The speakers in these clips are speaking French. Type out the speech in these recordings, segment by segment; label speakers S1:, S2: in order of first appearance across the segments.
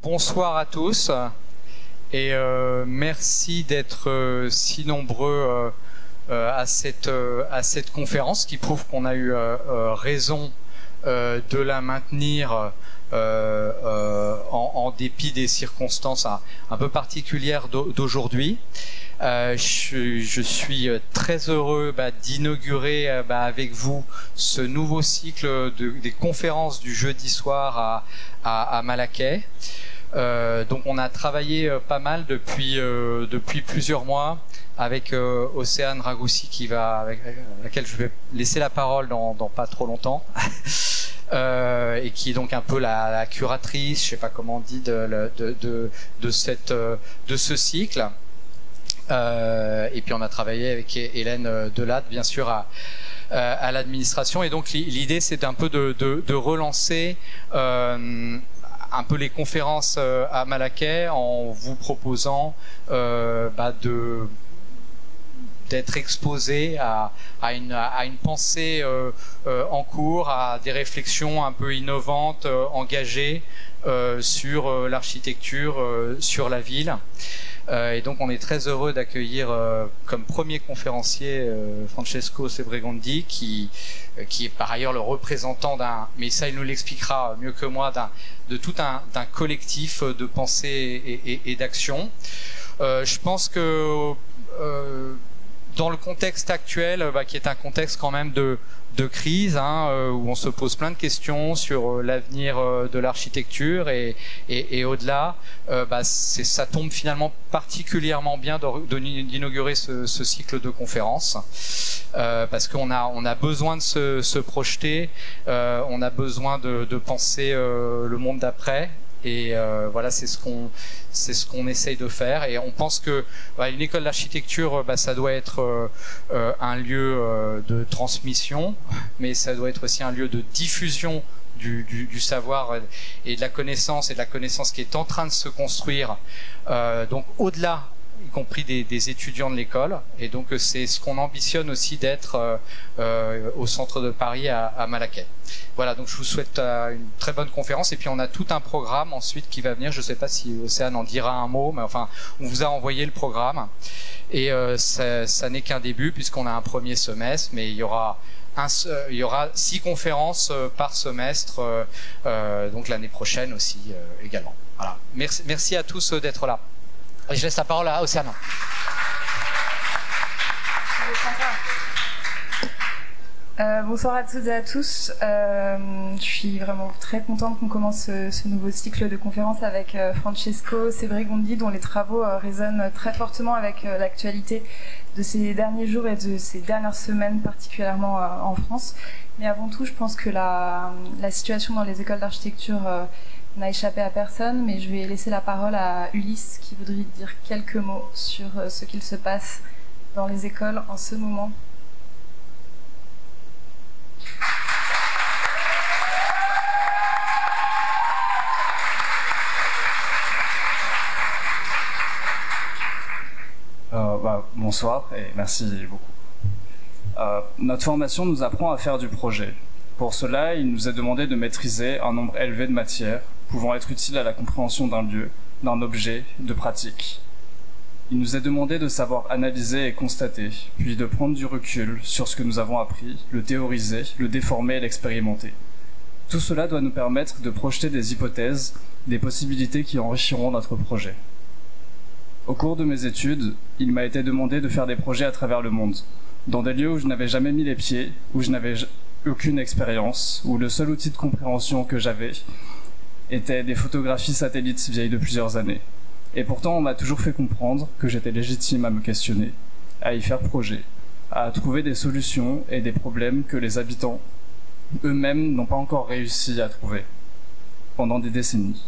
S1: Bonsoir à tous et merci d'être si nombreux à cette conférence qui prouve qu'on a eu raison de la maintenir en dépit des circonstances un peu particulières d'aujourd'hui. Je suis très heureux d'inaugurer avec vous ce nouveau cycle des conférences du jeudi soir à Malaquais. Donc on a travaillé pas mal depuis plusieurs mois avec Océane Ragoussi avec laquelle je vais laisser la parole dans pas trop longtemps. Et qui est donc un peu la curatrice, je sais pas comment on dit, de ce cycle. Et puis on a travaillé avec Hélène Delade, bien sûr, à l'administration. Et donc l'idée, c'est un peu de relancer un peu les conférences à Malaquais en vous proposant d'être exposé à une pensée en cours, à des réflexions un peu innovantes, engagées sur l'architecture, sur la ville. Et donc on est très heureux d'accueillir comme premier conférencier Francesco Sebregondi qui est par ailleurs le représentant mais ça il nous l'expliquera mieux que moi, d'un collectif de pensée et d'action. Je pense que dans le contexte actuel, qui est un contexte quand même de crise, où on se pose plein de questions sur l'avenir de l'architecture et au-delà, ça tombe finalement particulièrement bien d'inaugurer ce cycle de conférences, parce qu'on a besoin de se projeter, on a besoin de penser le monde d'après. Et voilà, c'est ce qu'on essaye de faire. Et on pense que une école d'architecture, ça doit être un lieu de transmission, mais ça doit être aussi un lieu de diffusion du savoir et de la connaissance qui est en train de se construire. Donc au-delà, y compris des étudiants de l'école. Et donc c'est ce qu'on ambitionne aussi d'être au centre de Paris à Malaquais. Voilà, donc je vous souhaite une très bonne conférence. Et puis on a tout un programme ensuite qui va venir. Je ne sais pas si Océane en dira un mot, mais enfin, on vous a envoyé le programme. Et ça n'est qu'un début puisqu'on a un premier semestre, mais il y aura 6 conférences par semestre, donc l'année prochaine aussi également. Voilà. Merci à tous d'être là. Et je laisse la parole à Océane.
S2: Bonsoir à toutes et à tous. Je suis vraiment très contente qu'on commence ce nouveau cycle de conférences avec Francesco Sebregondi, dont les travaux résonnent très fortement avec l'actualité de ces derniers jours et de ces dernières semaines, particulièrement en France. Mais avant tout, je pense que la situation dans les écoles d'architecture n'a échappé à personne, mais je vais laisser la parole à Ulysse qui voudrait dire quelques mots sur ce qu'il se passe dans les écoles en ce moment.
S3: Bonsoir et merci beaucoup. Notre formation nous apprend à faire du projet. Pour cela, il nous est demandé de maîtriser un nombre élevé de matières pouvant être utiles à la compréhension d'un lieu, d'un objet, de pratiques. Il nous est demandé de savoir analyser et constater, puis de prendre du recul sur ce que nous avons appris, le théoriser, le déformer et l'expérimenter. Tout cela doit nous permettre de projeter des hypothèses, des possibilités qui enrichiront notre projet. Au cours de mes études, il m'a été demandé de faire des projets à travers le monde, dans des lieux où je n'avais jamais mis les pieds, où je n'avais aucune expérience, où le seul outil de compréhension que j'avais était des photographies satellites vieilles de plusieurs années. Et pourtant, on m'a toujours fait comprendre que j'étais légitime à me questionner, à y faire projet, à trouver des solutions et des problèmes que les habitants eux-mêmes n'ont pas encore réussi à trouver pendant des décennies.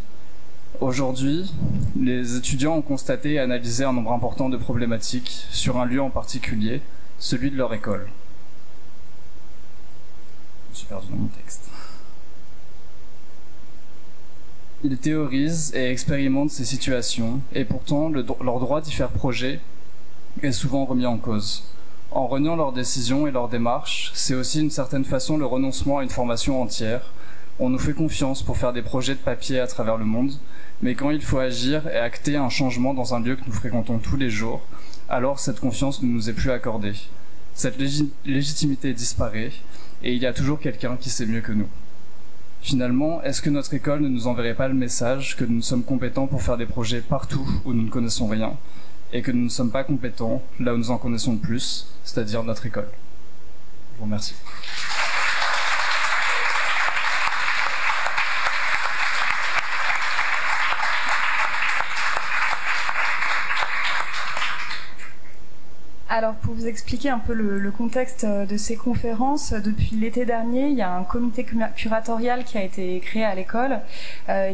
S3: Aujourd'hui, les étudiants ont constaté et analysé un nombre important de problématiques sur un lieu en particulier, celui de leur école. Je me suis perdu dans mon texte. Ils théorisent et expérimentent ces situations, et pourtant leur droit d'y faire projet est souvent remis en cause. En reniant leurs décisions et leurs démarches, c'est aussi d'une certaine façon le renoncement à une formation entière, On nous fait confiance pour faire des projets de papier à travers le monde, mais quand il faut agir et acter un changement dans un lieu que nous fréquentons tous les jours, alors cette confiance ne nous est plus accordée. Cette légitimité disparaît, et il y a toujours quelqu'un qui sait mieux que nous. Finalement, est-ce que notre école ne nous enverrait pas le message que nous sommes compétents pour faire des projets partout où nous ne connaissons rien, et que nous ne sommes pas compétents là où nous en connaissons le plus, c'est-à-dire notre école? Je vous remercie.
S2: Alors, pour vous expliquer un peu le contexte de ces conférences, depuis l'été dernier, il y a un comité curatorial qui a été créé à l'école,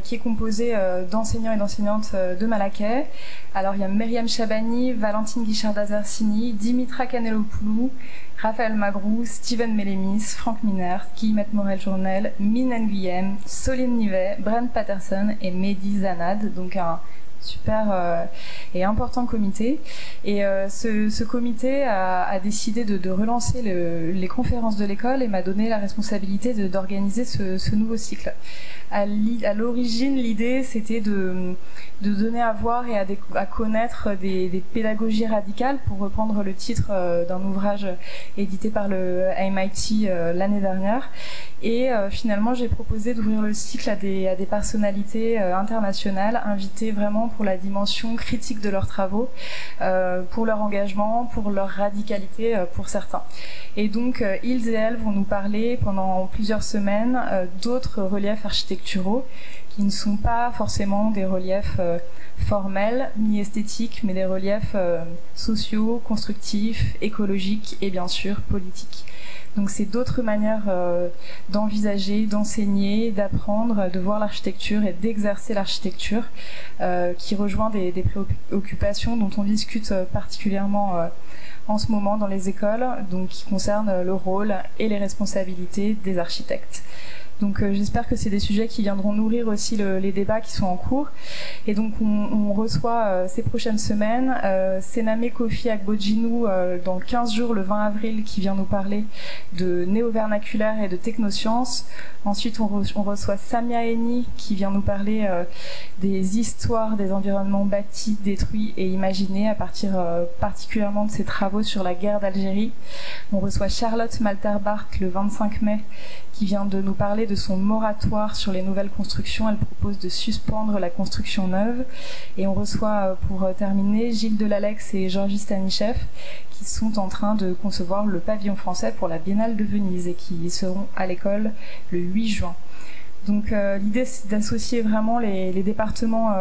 S2: qui est composé d'enseignants et d'enseignantes de Malaquais. Alors, il y a Myriam Chabani, Valentine Guichard-Azersini, Dimitra Canelopoulou, Raphaël Magrou, Steven Mélémis, Franck Miner, Guillemette Morel-Journel, Mine Nguyem, Soline Nivet, Brent Patterson et Mehdi Zanad. Donc, un super et important comité. Et ce comité a décidé de relancer les conférences de l'école et m'a donné la responsabilité d'organiser ce nouveau cycle. À l'origine, l'idée, c'était de donner à voir et à connaître des pédagogies radicales, pour reprendre le titre d'un ouvrage édité par le MIT l'année dernière. Et finalement, j'ai proposé d'ouvrir le cycle à des personnalités internationales, invitées vraiment pour la dimension critique de leurs travaux, pour leur engagement, pour leur radicalité pour certains. Et donc, ils et elles vont nous parler pendant plusieurs semaines d'autres reliefs architecturaux qui ne sont pas forcément des reliefs formels ni esthétiques, mais des reliefs sociaux, constructifs, écologiques et bien sûr politiques. Donc c'est d'autres manières d'envisager, d'enseigner, d'apprendre, de voir l'architecture et d'exercer l'architecture, qui rejoint des préoccupations dont on discute particulièrement en ce moment dans les écoles, donc qui concernent le rôle et les responsabilités des architectes. Donc j'espère que c'est des sujets qui viendront nourrir aussi les débats qui sont en cours. Et donc on reçoit ces prochaines semaines Sename Kofi Agbojinou dans 15 jours, le 20 avril, qui vient nous parler de néo-vernaculaire et de technosciences. Ensuite on reçoit Samia Eni qui vient nous parler des histoires des environnements bâtis, détruits et imaginés à partir particulièrement de ses travaux sur la guerre d'Algérie. On reçoit Charlotte Malterbach le 25 mai qui vient de nous parler de son moratoire sur les nouvelles constructions. Elle propose de suspendre la construction neuve. Et on reçoit, pour terminer, Gilles Delalex et Georgie Stanichev, qui sont en train de concevoir le pavillon français pour la Biennale de Venise et qui seront à l'école le 8 juin. Donc l'idée, c'est d'associer vraiment les départements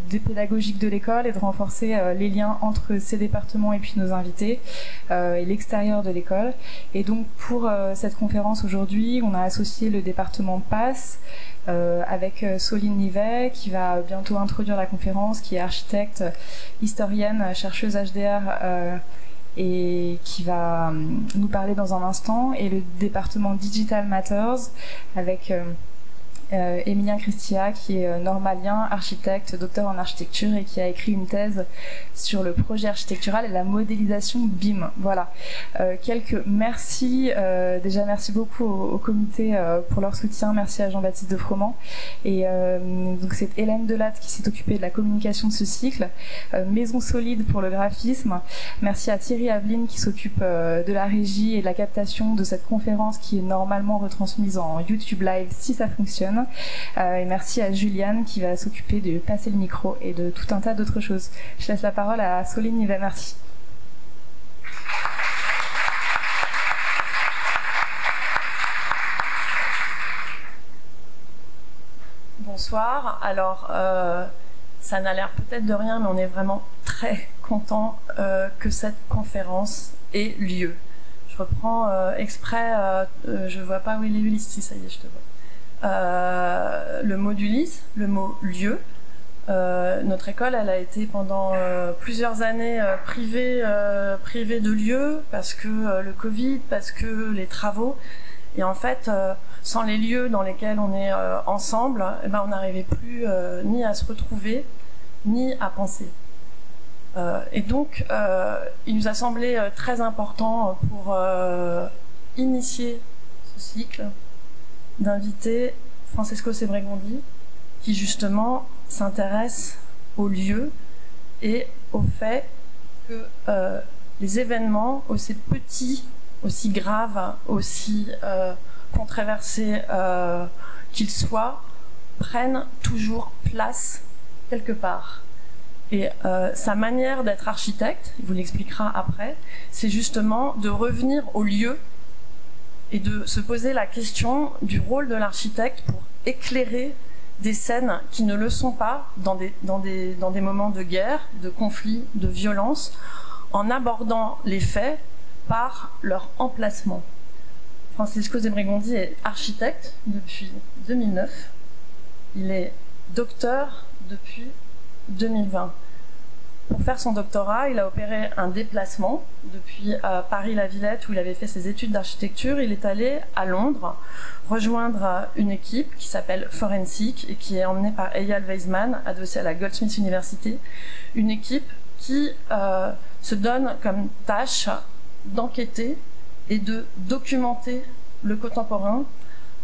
S2: des pédagogiques de l'école et de renforcer les liens entre ces départements et puis nos invités et l'extérieur de l'école. Et donc pour cette conférence aujourd'hui, on a associé le département PASS avec Soline Nivet qui va bientôt introduire la conférence, qui est architecte, historienne, chercheuse HDR et qui va nous parler dans un instant, et le département Digital Matters avec Emilien Christia, qui est normalien, architecte, docteur en architecture et qui a écrit une thèse sur le projet architectural et la modélisation BIM. Voilà. Quelques merci. Déjà, merci beaucoup au comité pour leur soutien. Merci à Jean-Baptiste de Froment. Et donc, c'est Hélène Delatte qui s'est occupée de la communication de ce cycle. Maison Solide pour le graphisme. Merci à Thierry Aveline qui s'occupe de la régie et de la captation de cette conférence qui est normalement retransmise en YouTube Live si ça fonctionne. Et merci à Juliane qui va s'occuper de passer le micro et de tout un tas d'autres choses. Je laisse la parole à Soline Nivet. Merci.
S4: Bonsoir. Alors, ça n'a l'air peut-être de rien, mais on est vraiment très content que cette conférence ait lieu. Je reprends exprès, je vois pas où il est Ulysse, si ça y est, je te vois. Le mot d'Ulysse, le mot lieu. Notre école, elle a été pendant plusieurs années privée de lieux parce que le Covid, parce que les travaux. Et en fait, sans les lieux dans lesquels on est ensemble, eh ben, on n'arrivait plus ni à se retrouver, ni à penser. Et donc, il nous a semblé très important pour initier ce cycle d'inviter Francesco Sebregondi, qui justement s'intéresse aux lieux et au fait que les événements, aussi petits, aussi graves, aussi controversés qu'ils soient, prennent toujours place quelque part. Et sa manière d'être architecte, il vous l'expliquera après, c'est justement de revenir au lieu et de se poser la question du rôle de l'architecte pour éclairer des scènes qui ne le sont pas dans des moments de guerre, de conflit, de violence, en abordant les faits par leur emplacement. Francesco Sebregondi est architecte depuis 2009. Il est docteur depuis 2020. Pour faire son doctorat, il a opéré un déplacement depuis Paris-La Villette où il avait fait ses études d'architecture. Il est allé à Londres rejoindre une équipe qui s'appelle Forensic et qui est emmenée par Eyal Weizman, adossée à la Goldsmiths University. Une équipe qui se donne comme tâche d'enquêter et de documenter le contemporain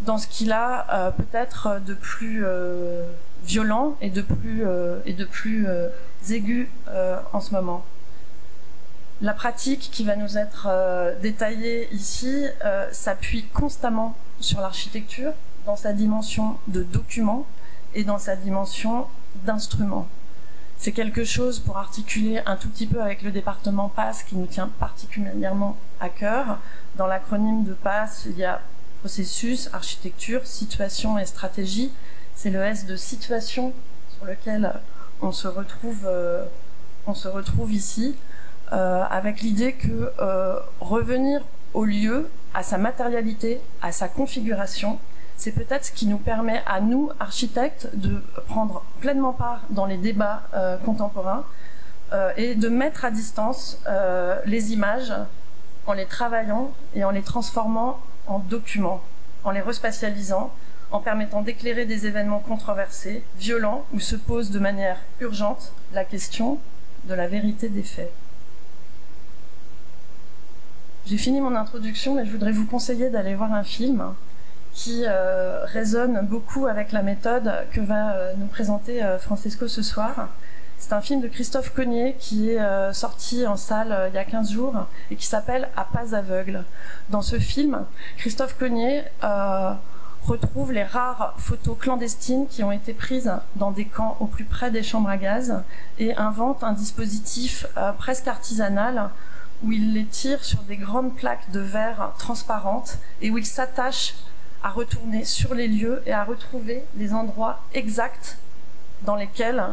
S4: dans ce qu'il a peut-être de plus violent et de plus aigu en ce moment. La pratique qui va nous être détaillée ici s'appuie constamment sur l'architecture dans sa dimension de document et dans sa dimension d'instrument. C'est quelque chose pour articuler un tout petit peu avec le département PASS qui nous tient particulièrement à cœur. Dans l'acronyme de PASS, il y a processus, architecture, situation et stratégie. C'est le S de situation sur lequel on se retrouve ici, avec l'idée que revenir au lieu, à sa matérialité, à sa configuration, c'est peut-être ce qui nous permet à nous, architectes, de prendre pleinement part dans les débats contemporains et de mettre à distance les images en les travaillant et en les transformant en documents, en les respatialisant, en permettant d'éclairer des événements controversés, violents, où se pose de manière urgente la question de la vérité des faits. J'ai fini mon introduction, mais je voudrais vous conseiller d'aller voir un film qui résonne beaucoup avec la méthode que va nous présenter Francesco ce soir. C'est un film de Christophe Cognier qui est sorti en salle il y a 15 jours et qui s'appelle « À pas aveugle ». Dans ce film, Christophe Cognier retrouve les rares photos clandestines qui ont été prises dans des camps au plus près des chambres à gaz et invente un dispositif presque artisanal où il les tire sur des grandes plaques de verre transparentes et où il s'attache à retourner sur les lieux et à retrouver les endroits exacts dans lesquels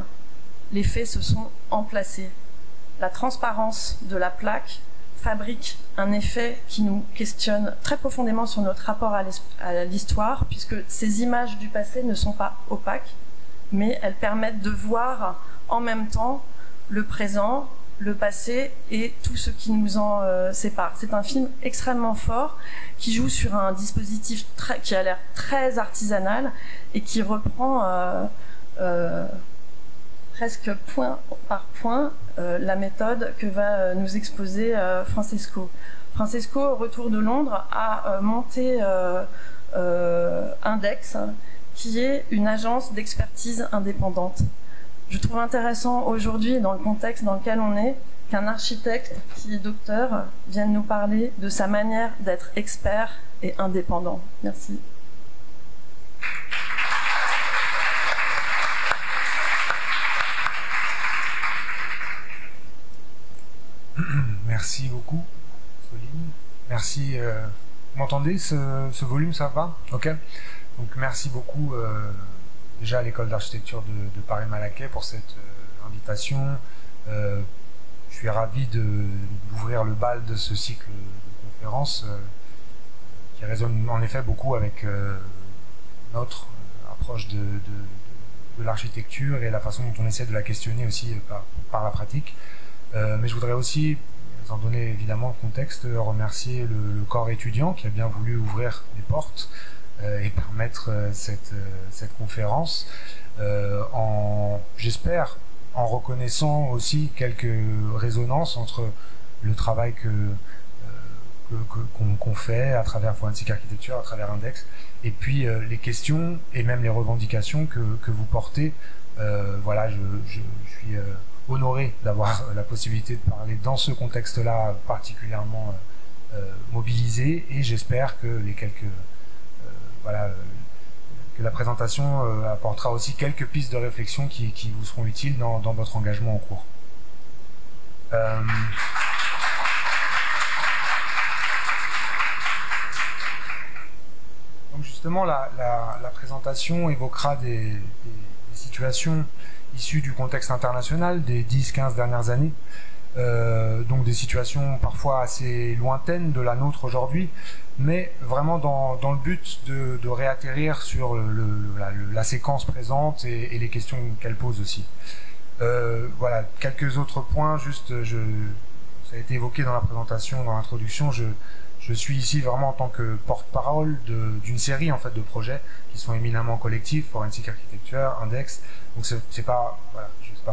S4: les faits se sont emplacés. La transparence de la plaque fabrique un effet qui nous questionne très profondément sur notre rapport à l'histoire, puisque ces images du passé ne sont pas opaques, mais elles permettent de voir en même temps le présent, le passé et tout ce qui nous en sépare. C'est un film extrêmement fort qui joue sur un dispositif qui a l'air très artisanal et qui reprend presque point par point la méthode que va nous exposer Francesco. Francesco, au retour de Londres, a monté Index, qui est une agence d'expertise indépendante. Je trouve intéressant aujourd'hui, dans le contexte dans lequel on est, qu'un architecte qui est docteur vienne nous parler de sa manière d'être expert et indépendant. Merci.
S5: Merci beaucoup, Soline. Merci. Vous m'entendez, ce volume, ça va? Ok. Donc merci beaucoup déjà à l'école d'architecture de Paris-Malaquais pour cette invitation. Je suis ravi d'ouvrir le bal de ce cycle de conférences qui résonne en effet beaucoup avec notre approche de l'architecture et la façon dont on essaie de la questionner aussi par la pratique. Mais je voudrais aussi, sans donner évidemment le contexte, remercier le corps étudiant qui a bien voulu ouvrir les portes et permettre cette conférence, j'espère, en reconnaissant aussi quelques résonances entre le travail que qu'on fait à travers Forensic Architecture, à travers Index, et puis les questions et même les revendications que vous portez. Voilà, je suis honoré d'avoir la possibilité de parler dans ce contexte-là particulièrement mobilisé, et j'espère que les quelques voilà, que la présentation apportera aussi quelques pistes de réflexion qui vous seront utiles dans votre engagement en cours. Donc justement, la présentation évoquera des situations issues du contexte international des 10-15 dernières années, donc des situations parfois assez lointaines de la nôtre aujourd'hui, mais vraiment dans le but de réatterrir sur la séquence présente et les questions qu'elle pose aussi. Voilà, quelques autres points, juste, ça a été évoqué dans la présentation, dans l'introduction, je suis ici vraiment en tant que porte-parole d'une série en fait de projets qui sont éminemment collectifs, Forensic Architecture, Index. Donc c'est pas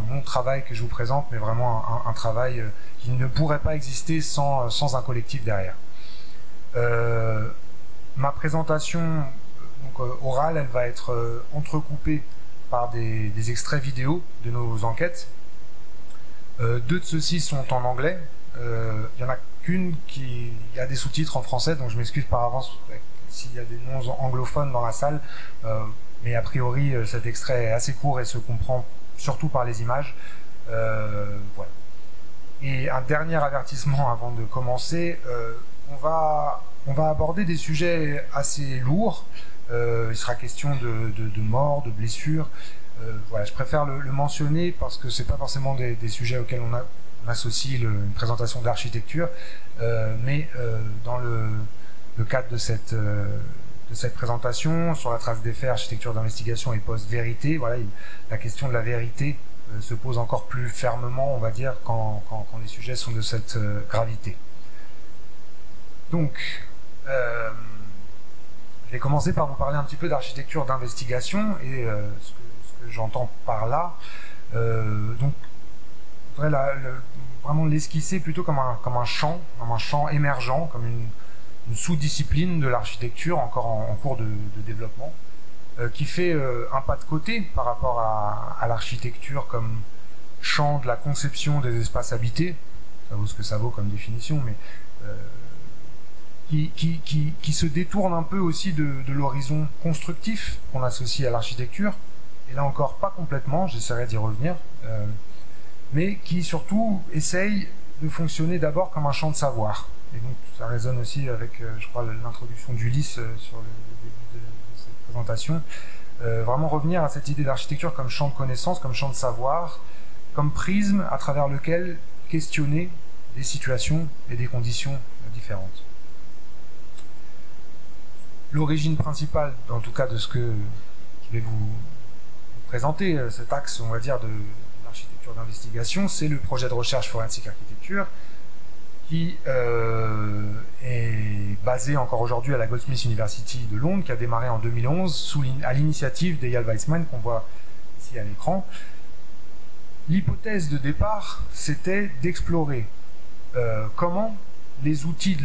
S5: mon travail que je vous présente, mais vraiment un travail qui ne pourrait pas exister sans un collectif derrière. Ma présentation donc, orale, elle va être entrecoupée par des extraits vidéo de nos enquêtes. Deux de ceux-ci sont en anglais. Il y en a qu'une qui a des sous-titres en français, donc je m'excuse par avance s'il y a des noms anglophones dans la salle, mais a priori cet extrait est assez court et se comprend surtout par les images. Voilà. Et un dernier avertissement avant de commencer, on va aborder des sujets assez lourds. Il sera question de morts, de blessures. Voilà, je préfère le mentionner parce que c'est pas forcément des sujets auxquels on associe une présentation d'architecture, mais dans le cadre de cette présentation sur la trace des faits, architecture d'investigation et post-vérité, voilà, la question de la vérité se pose encore plus fermement, on va dire, quand les sujets sont de cette gravité. Donc, je vais commencer par vous parler un petit peu d'architecture d'investigation et ce que j'entends par là. Donc, je voudrais vraiment l'esquisser plutôt comme un champ émergent, comme une sous-discipline de l'architecture encore en cours de développement, qui fait un pas de côté par rapport à l'architecture comme champ de la conception des espaces habités. Ça vaut ce que ça vaut comme définition, mais qui se détourne un peu aussi de l'horizon constructif qu'on associe à l'architecture, et là encore pas complètement, j'essaierai d'y revenir, mais qui surtout essaye de fonctionner d'abord comme un champ de savoir. Et donc ça résonne aussi avec, je crois, l'introduction d'Ulysse sur le début de cette présentation. Vraiment revenir à cette idée d'architecture comme champ de connaissance, comme champ de savoir, comme prisme à travers lequel questionner des situations et des conditions différentes. L'origine principale, en tout cas de ce que je vais vous présenter, cet axe, on va dire, de l'architecture d'investigation, c'est le projet de recherche Forensic Architecture, qui est basé encore aujourd'hui à la Goldsmiths University de Londres, qui a démarré en 2011 à l'initiative d'Eyal Weizman, qu'on voit ici à l'écran. L'hypothèse de départ, c'était d'explorer comment les outils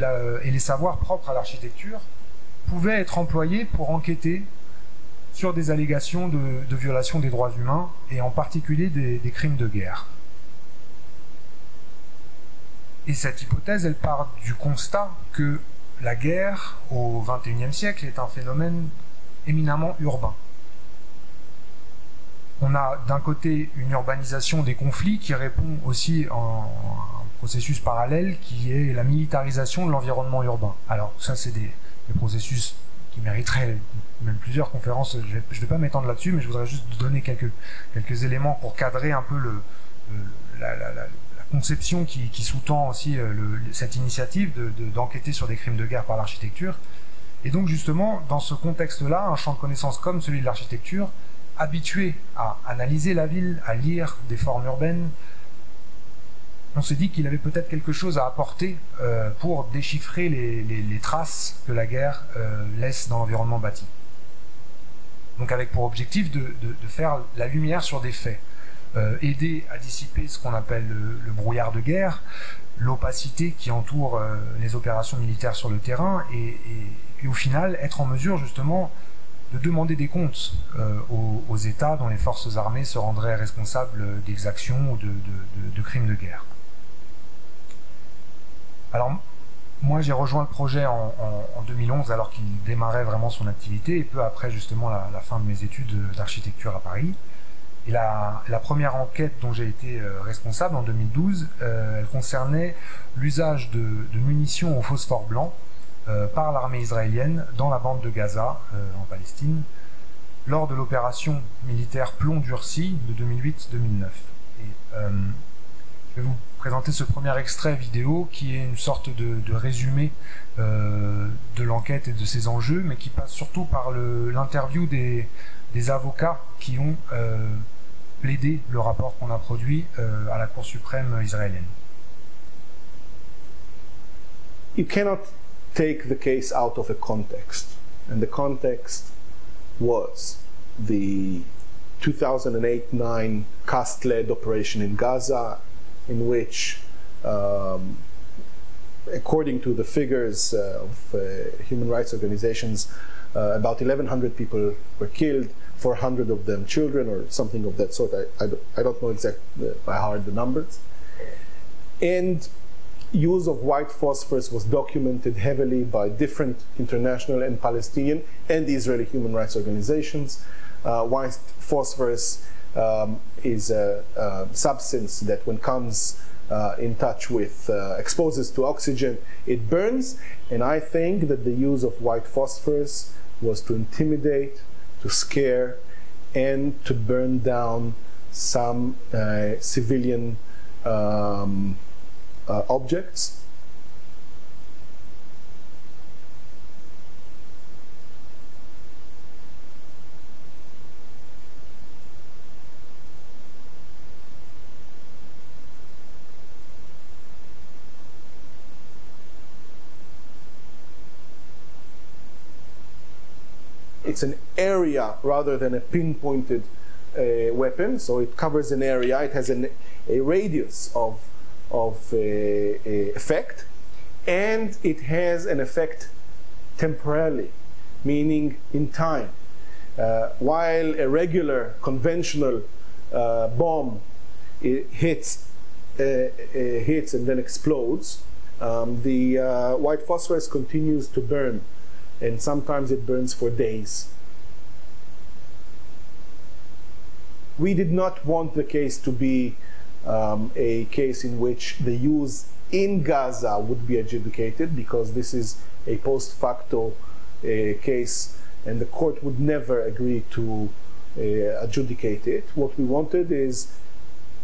S5: et les savoirs propres à l'architecture pouvaient être employés pour enquêter sur des allégations de violation des droits humains, et en particulier des crimes de guerre. Et cette hypothèse, elle part du constat que la guerre, au XXIe siècle, est un phénomène éminemment urbain. On a d'un côté une urbanisation des conflits qui répond aussi à un processus parallèle qui est la militarisation de l'environnement urbain. Alors ça, c'est des processus qui mériteraient même plusieurs conférences. Je ne vais pas m'étendre là-dessus, mais je voudrais juste donner quelques éléments pour cadrer un peu la conception qui sous-tend aussi cette initiative d'enquêter sur des crimes de guerre par l'architecture. Et donc justement, dans ce contexte-là, un champ de connaissances comme celui de l'architecture, habitué à analyser la ville, à lire des formes urbaines, on s'est dit qu'il avait peut-être quelque chose à apporter pour déchiffrer les traces que la guerre laisse dans l'environnement bâti. Donc avec pour objectif de faire la lumière sur des faits, aider à dissiper ce qu'on appelle le brouillard de guerre, l'opacité qui entoure les opérations militaires sur le terrain et au final être en mesure justement de demander des comptes aux États dont les forces armées se rendraient responsables d'exactions ou de crimes de guerre. Alors, moi j'ai rejoint le projet en 2011 alors qu'il démarrait vraiment son activité et peu après justement la fin de mes études d'architecture à Paris. Et la première enquête dont j'ai été responsable en 2012, elle concernait l'usage de munitions au phosphore blanc par l'armée israélienne dans la bande de Gaza, en Palestine, lors de l'opération militaire Plomb durci de 2008-2009. Je vais vous présenter ce premier extrait vidéo qui est une sorte de résumé de l'enquête et de ses enjeux, mais qui passe surtout par l'interview des avocats qui ont plaidé le rapport qu'on a produit à la Cour suprême israélienne.
S6: You cannot take the case out of a context, and the context was the 2008-9 CAST-led operation in Gaza, in which, according to the figures of human rights organizations, about 1,100 people were killed, 400 of them children or something of that sort. I don't know exactly by heart the numbers. And use of white phosphorus was documented heavily by different international and Palestinian and Israeli human rights organizations. White phosphorus is a substance that when comes in touch with, exposes to oxygen, it burns. And I think that the use of white phosphorus was to intimidate, to scare, and to burn down some civilian objects. It's an area rather than a pinpointed weapon, so it covers an area. It has a radius of effect, and it has an effect temporarily, meaning in time. While a regular conventional bomb hits and then explodes, the white phosphorus continues to burn, and sometimes it burns for days. We did not want the case to be a case in which the use in Gaza would be adjudicated, because this is a post facto case and the court would never agree to adjudicate it. What we wanted is,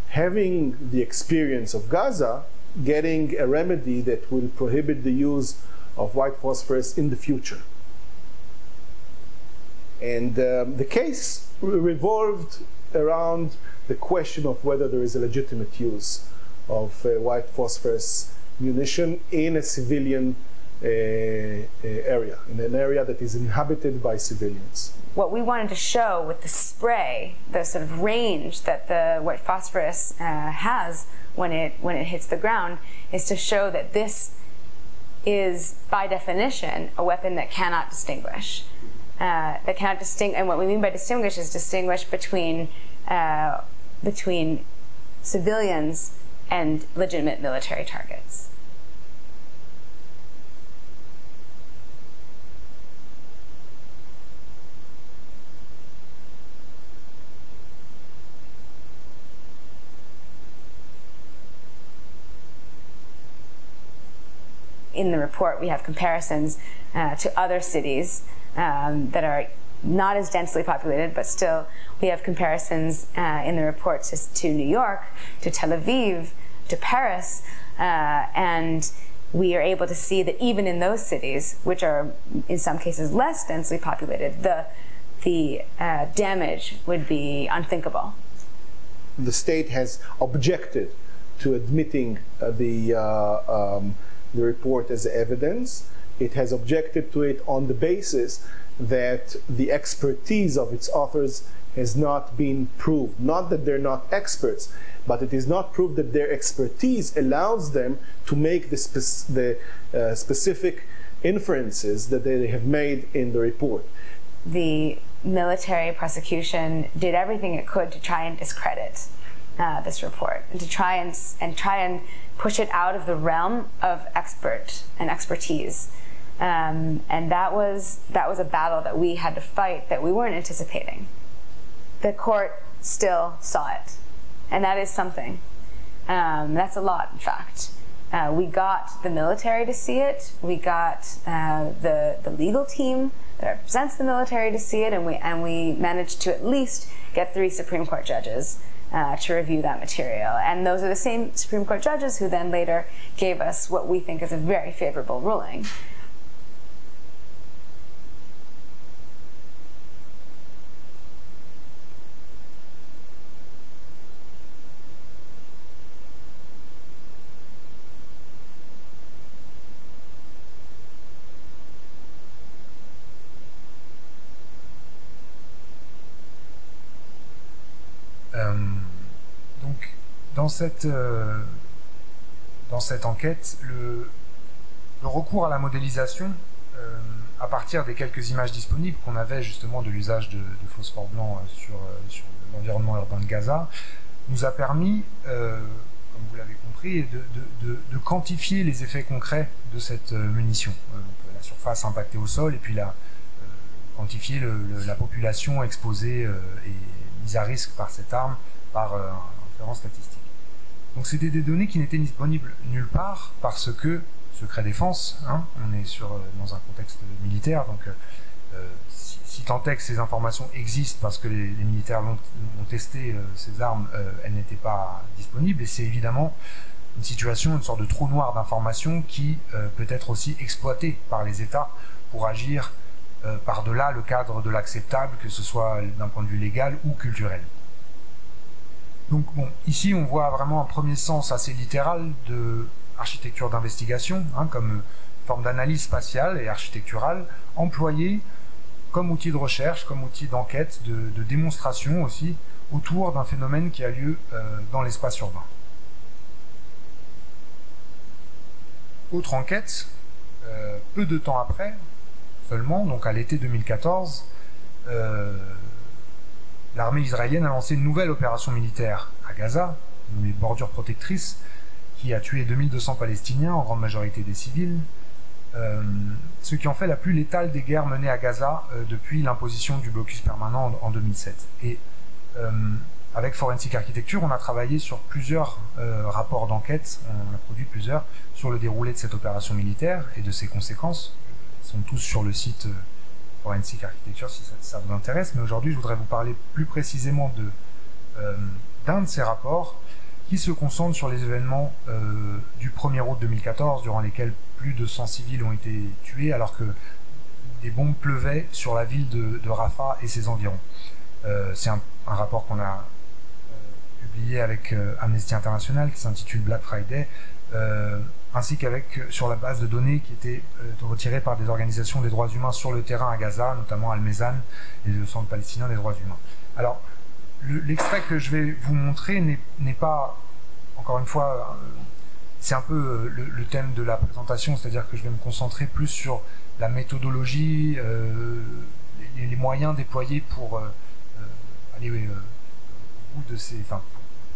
S6: having the experience of Gaza, getting a remedy that will prohibit the use of white phosphorus in the future. And the case revolved around the question of whether there is a legitimate use of white phosphorus munition in a civilian area, in an area that is inhabited by civilians.
S7: What we wanted to show with the spray, the sort of range that the white phosphorus has when it hits the ground, is to show that this is, by definition, a weapon that cannot distinguish. And what we mean by distinguish is distinguish between civilians and legitimate military targets. In the report, we have comparisons to other cities that are not as densely populated, but still we have comparisons in the report to New York, to Tel Aviv, to Paris, and we are able to see that even in those cities, which are in some cases less densely populated, the damage would be unthinkable.
S6: The state has objected to admitting the report as evidence. It has objected to it on the basis that the expertise of its authors has not been proved. Not that they're not experts, but it is not proof that their expertise allows them to make the specific inferences that they have made in the report.
S7: The military prosecution did everything it could to try and discredit this report, and to try and push it out of the realm of expertise. And that was a battle that we had to fight that we weren't anticipating. The court still saw it, and that is something. That's a lot, in fact. We got the military to see it. We got the legal team that represents the military to see it, and we managed to at least get 3 Supreme Court judges to review that material. And those are the same Supreme Court judges who then later gave us what we think is a very favorable ruling.
S5: Donc, dans cette enquête, le recours à la modélisation, à partir des quelques images disponibles qu'on avait justement de l'usage de phosphore blanc sur l'environnement urbain de Gaza, nous a permis, comme vous l'avez compris, de quantifier les effets concrets de cette munition. La surface impactée au sol, et puis quantifier la population exposée et mise à risque par cette arme, par inférence statistique. Donc c'était des données qui n'étaient disponibles nulle part parce que, secret défense, hein, on est dans un contexte militaire, donc si tant est que ces informations existent parce que les militaires ont testé ces armes, elles n'étaient pas disponibles, et c'est évidemment une situation, une sorte de trou noir d'informations qui peut être aussi exploitée par les États pour agir par-delà le cadre de l'acceptable, que ce soit d'un point de vue légal ou culturel. Donc bon, ici on voit vraiment un premier sens assez littéral de architecture d'investigation, hein, comme forme d'analyse spatiale et architecturale, employée comme outil de recherche, comme outil d'enquête, de démonstration aussi, autour d'un phénomène qui a lieu dans l'espace urbain. Autre enquête, peu de temps après, seulement, donc à l'été 2014, l'armée israélienne a lancé une nouvelle opération militaire à Gaza, nommée Bordure Protectrice, qui a tué 2200 Palestiniens, en grande majorité des civils, ce qui en fait la plus létale des guerres menées à Gaza depuis l'imposition du blocus permanent en 2007. Et avec Forensic Architecture, on a travaillé sur plusieurs rapports d'enquête, on a produit plusieurs, sur le déroulé de cette opération militaire et de ses conséquences. Ils sont tous sur le site Forensic Architecture si ça vous intéresse, mais aujourd'hui je voudrais vous parler plus précisément d'un de ces rapports qui se concentre sur les événements du 1er août 2014, durant lesquels plus de 100 civils ont été tués alors que des bombes pleuvaient sur la ville de Rafah et ses environs. C'est un rapport qu'on a publié avec Amnesty International qui s'intitule Black Friday, ainsi qu'avec sur la base de données qui était retirée par des organisations des droits humains sur le terrain à Gaza, notamment Al-Mezan et le Centre palestinien des droits humains. Alors, l'extrait que je vais vous montrer n'est pas, encore une fois, c'est un peu le thème de la présentation, c'est-à-dire que je vais me concentrer plus sur la méthodologie, les moyens déployés pour aller au bout de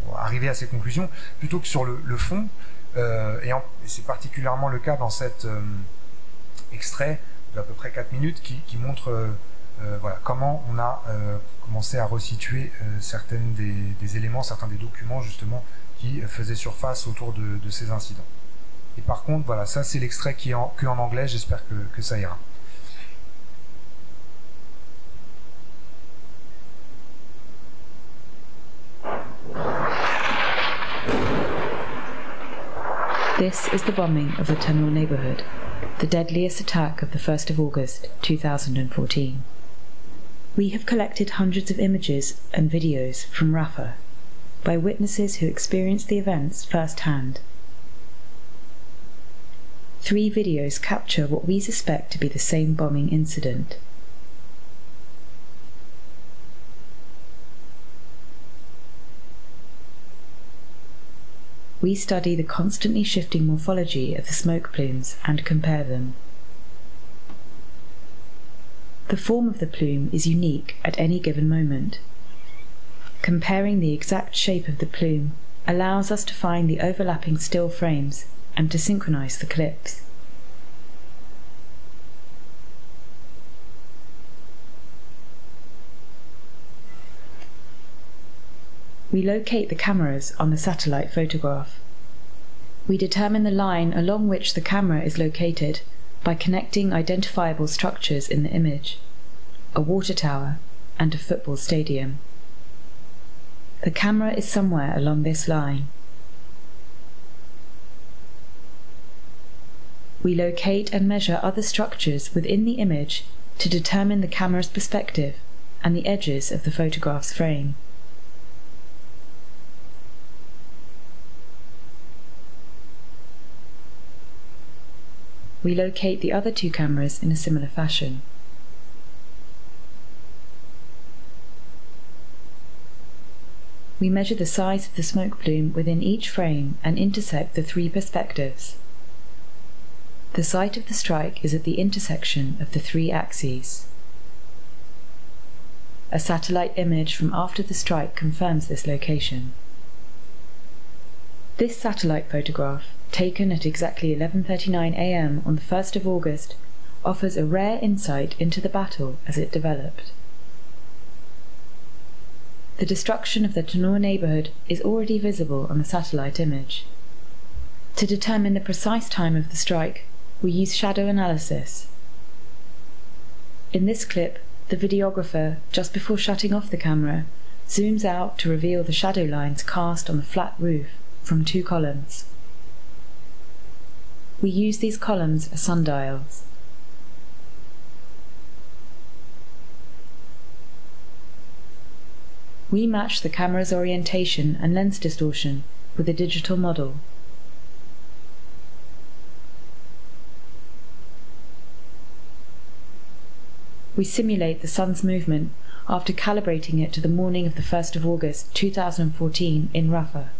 S5: pour arriver à ces conclusions, plutôt que sur le fond. Et c'est particulièrement le cas dans cet extrait d'à peu près 4 minutes qui montre voilà, comment on a commencé à resituer certains des éléments, certains des documents justement qui faisaient surface autour de ces incidents. Et par contre, voilà, ça c'est l'extrait qui est que en anglais, j'espère que ça ira.
S8: This is the bombing of the Tunnel neighbourhood, the deadliest attack of the 1st of August 2014. We have collected hundreds of images and videos from Rafah by witnesses who experienced the events firsthand. 3 videos capture what we suspect to be the same bombing incident. we study the constantly shifting morphology of the smoke plumes and compare them. The form of the plume is unique at any given moment. Comparing the exact shape of the plume allows us to find the overlapping still frames and to synchronize the clips. We locate the cameras on the satellite photograph. We determine the line along which the camera is located by connecting identifiable structures in the image, a water tower and a football stadium. The camera is somewhere along this line. We locate and measure other structures within the image to determine the camera's perspective and the edges of the photograph's frame. We locate the other two cameras in a similar fashion. We measure the size of the smoke plume within each frame and intersect the three perspectives. The site of the strike is at the intersection of the three axes. A satellite image from after the strike confirms this location. This satellite photograph, taken at exactly 11:39 a.m. on the 1st of August, offers a rare insight into the battle as it developed. The destruction of the Tanur neighborhood is already visible on the satellite image. To determine the precise time of the strike, we use shadow analysis. In this clip, the videographer, just before shutting off the camera, zooms out to reveal the shadow lines cast on the flat roof from two columns. We use these columns as sundials. We match the camera's orientation and lens distortion with a digital model. We simulate the sun's movement after calibrating it to the morning of the 1st of August 2014 in Rafah.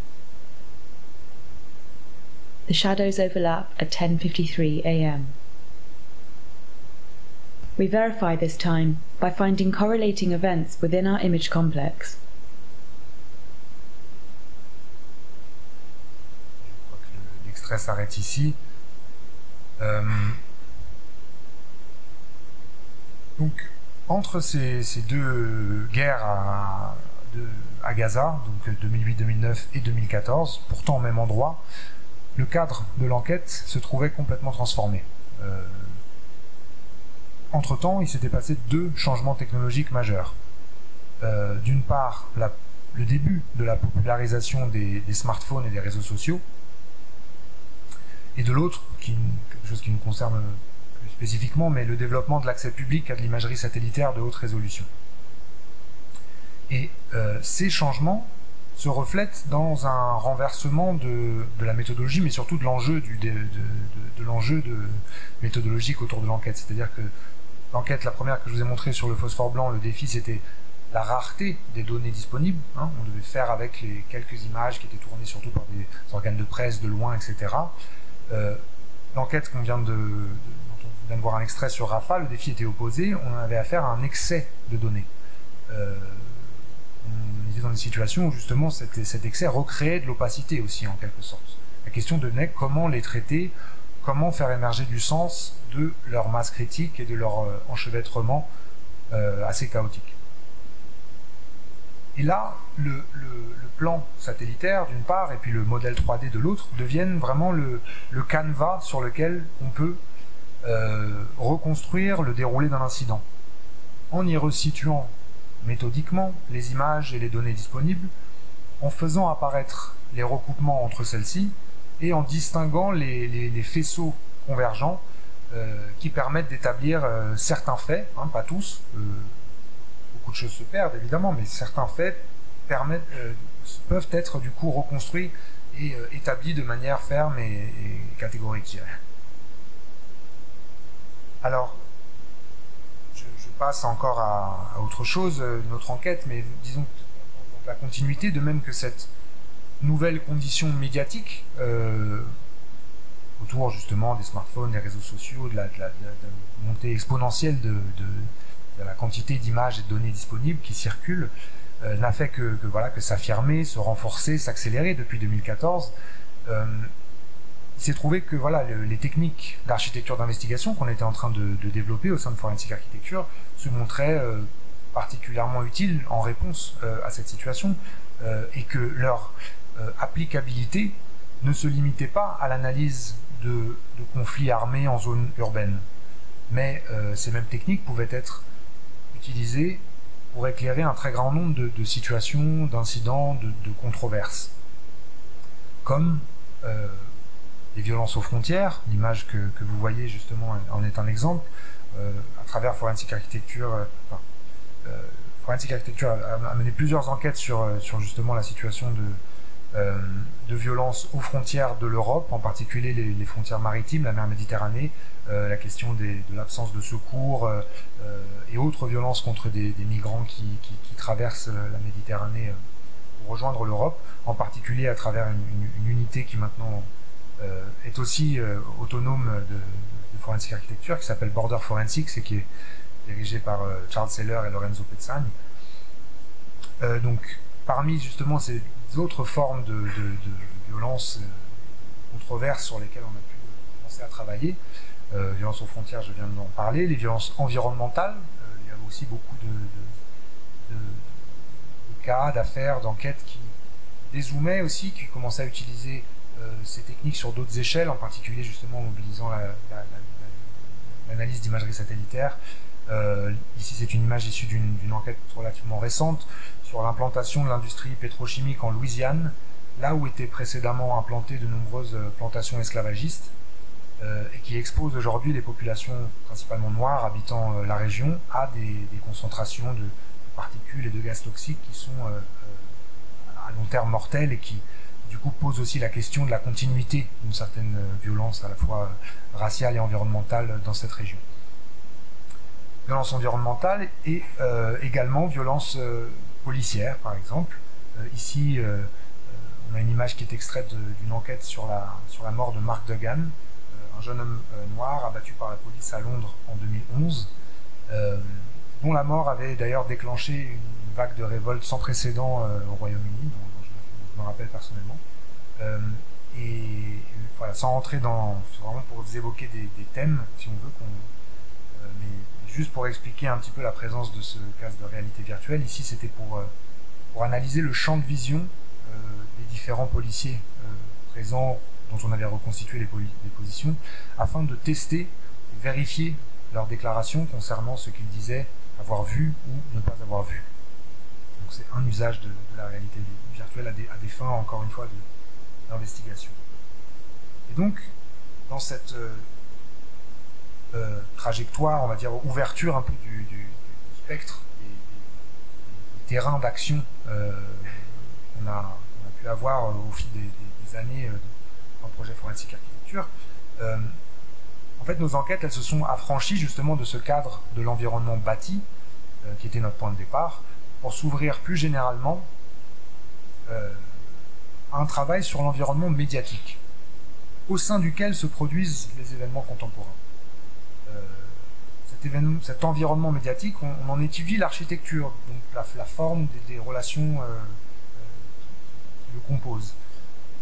S8: The shadows overlap at 10:53 a.m. We verify this time by finding correlating events within our image complex.
S5: Je crois que l'extrait s'arrête ici. Donc, entre ces deux guerres à Gaza, donc 2008-2009 et 2014, pourtant au même endroit, le cadre de l'enquête se trouvait complètement transformé. Entre-temps, il s'était passé deux changements technologiques majeurs. D'une part, le début de la popularisation des smartphones et des réseaux sociaux, et de l'autre, quelque chose qui nous concerne plus spécifiquement, mais le développement de l'accès public à de l'imagerie satellitaire de haute résolution. Et ces changements se reflètent dans un renversement de la méthodologie, mais surtout de l'enjeu méthodologique autour de l'enquête. C'est-à-dire que l'enquête, la première que je vous ai montrée sur le phosphore blanc, le défi c'était la rareté des données disponibles. On devait faire avec les quelques images qui étaient tournées surtout par des organes de presse de loin, etc. L'enquête dont on vient de voir un extrait sur Rafah, le défi était opposé, on avait affaire à un excès de données. On était dans une situation où justement cet excès recréait de l'opacité aussi en quelque sorte. La question devenait comment les traiter, comment faire émerger du sens de leur masse critique et de leur enchevêtrement assez chaotique. Et là, le plan satellitaire d'une part et puis le modèle 3D de l'autre deviennent vraiment le canevas sur lequel on peut reconstruire le déroulé d'un incident. En y resituant méthodiquement les images et les données disponibles, en faisant apparaître les recoupements entre celles-ci et en distinguant les faisceaux convergents qui permettent d'établir certains faits, pas tous, beaucoup de choses se perdent évidemment, mais certains faits peuvent être du coup reconstruits et établis de manière ferme et catégorique, je dirais. Alors, je passe encore à autre chose, notre enquête, mais disons que dans la continuité, de même que cette nouvelles conditions médiatiques autour justement des smartphones, des réseaux sociaux, de la montée exponentielle de la quantité d'images et de données disponibles qui circulent, n'a fait que s'affirmer, se renforcer, s'accélérer depuis 2014. Il s'est trouvé que les techniques d'architecture d'investigation qu'on était en train de développer au sein de Forensic Architecture se montraient particulièrement utiles en réponse à cette situation, et que leur applicabilité ne se limitait pas à l'analyse de conflits armés en zone urbaine. Mais ces mêmes techniques pouvaient être utilisées pour éclairer un très grand nombre de situations, d'incidents, de controverses. Comme les violences aux frontières, l'image que vous voyez justement en est un exemple, à travers Forensic Architecture. Forensic Architecture a mené plusieurs enquêtes sur justement la situation de violence aux frontières de l'Europe, en particulier les frontières maritimes, la mer Méditerranée, la question de l'absence de secours et autres violences contre des migrants qui traversent la Méditerranée pour rejoindre l'Europe, en particulier à travers une unité qui maintenant est aussi autonome de Forensic Architecture, qui s'appelle Border Forensics et qui est dirigée par Charles Seller et Lorenzo Pezzani. Donc, parmi justement ces autres formes de violences controverses sur lesquelles on a pu commencer à travailler, violences aux frontières, je viens d'en parler, les violences environnementales, il y a aussi beaucoup de cas, d'affaires, d'enquêtes qui dézoomaient aussi, qui commençaient à utiliser ces techniques sur d'autres échelles, en particulier justement en mobilisant l'analyse d'imagerie satellitaire. Ici, c'est une image issue d'une enquête relativement récente sur l'implantation de l'industrie pétrochimique en Louisiane, là où étaient précédemment implantées de nombreuses plantations esclavagistes, et qui expose aujourd'hui les populations principalement noires habitant la région à des concentrations de particules et de gaz toxiques qui sont à long terme mortelles et qui du coup posent aussi la question de la continuité d'une certaine violence à la fois raciale et environnementale dans cette région. Violence environnementale et également violence policière, par exemple. Ici, on a une image qui est extraite d'une enquête sur la mort de Mark Duggan, un jeune homme noir abattu par la police à Londres en 2011, dont la mort avait d'ailleurs déclenché une vague de révolte sans précédent au Royaume-Uni, dont je me rappelle personnellement. Et voilà, sans rentrer dans... C'est vraiment pour vous évoquer des thèmes, si on veut, mais juste pour expliquer un petit peu la présence de ce casque de réalité virtuelle. Ici, c'était pour analyser le champ de vision des différents policiers présents, dont on avait reconstitué les positions, afin de tester et vérifier leurs déclarations concernant ce qu'ils disaient avoir vu ou ne pas avoir vu. Donc c'est un usage de la réalité virtuelle à des fins, encore une fois, d'investigation. Et donc, dans cette trajectoire, on va dire, ouverture un peu du spectre des terrains d'action qu'on a pu avoir au fil des années dans le projet Forensic Architecture, en fait, nos enquêtes, elles se sont affranchies justement de ce cadre de l'environnement bâti, qui était notre point de départ, pour s'ouvrir plus généralement à un travail sur l'environnement médiatique, au sein duquel se produisent les événements contemporains. Cet environnement médiatique, on en étudie l'architecture, donc la forme des relations qui le composent,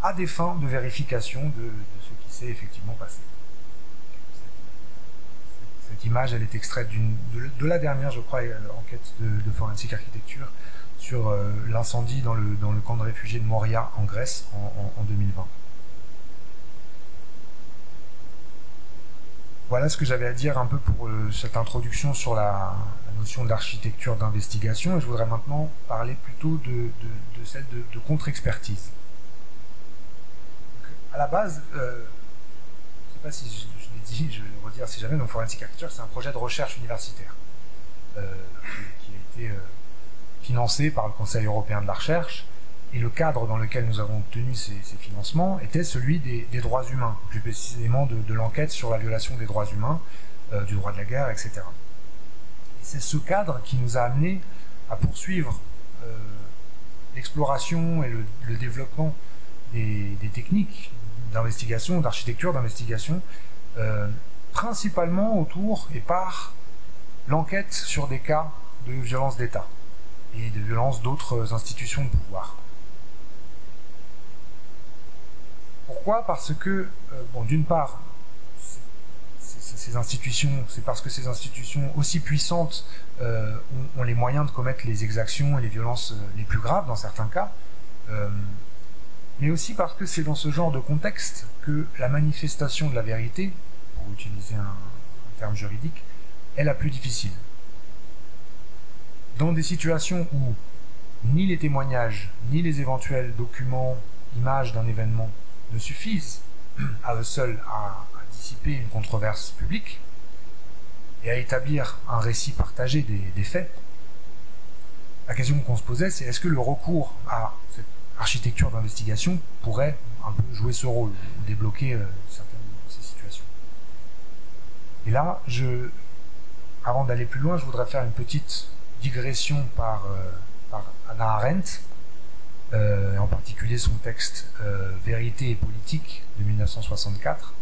S5: à des fins de vérification de ce qui s'est effectivement passé. Cette image, elle est extraite de la dernière, je crois, enquête de Forensic Architecture sur l'incendie dans le camp de réfugiés de Moria en Grèce en 2020. Voilà ce que j'avais à dire un peu pour cette introduction sur la notion d'architecture d'investigation, et je voudrais maintenant parler plutôt de celle de contre-expertise. À la base, je ne sais pas si je l'ai dit, je vais le redire si jamais, donc Forensic Architecture, c'est un projet de recherche universitaire qui a été financé par le Conseil européen de la recherche, et le cadre dans lequel nous avons obtenu ces financements était celui des droits humains, plus précisément de l'enquête sur la violation des droits humains, du droit de la guerre, etc. Et c'est ce cadre qui nous a amené à poursuivre l'exploration et le développement des techniques d'investigation, d'architecture d'investigation, principalement autour et par l'enquête sur des cas de violence d'État et de violence d'autres institutions de pouvoir. Pourquoi? Parce que, bon, d'une part, ces institutions, c'est parce que ces institutions aussi puissantes ont les moyens de commettre les exactions et les violences les plus graves dans certains cas, mais aussi parce que c'est dans ce genre de contexte que la manifestation de la vérité, pour utiliser un terme juridique, est la plus difficile. Dans des situations où ni les témoignages, ni les éventuels documents, images d'un événement ne suffisent à eux seuls à dissiper une controverse publique et à établir un récit partagé des faits, la question qu'on se posait, c'est est-ce que le recours à cette architecture d'investigation pourrait un peu jouer ce rôle, ou débloquer certaines de ces situations. Et là, avant d'aller plus loin, je voudrais faire une petite digression par Hannah Arendt, en particulier son texte Vérité et politique de 1964,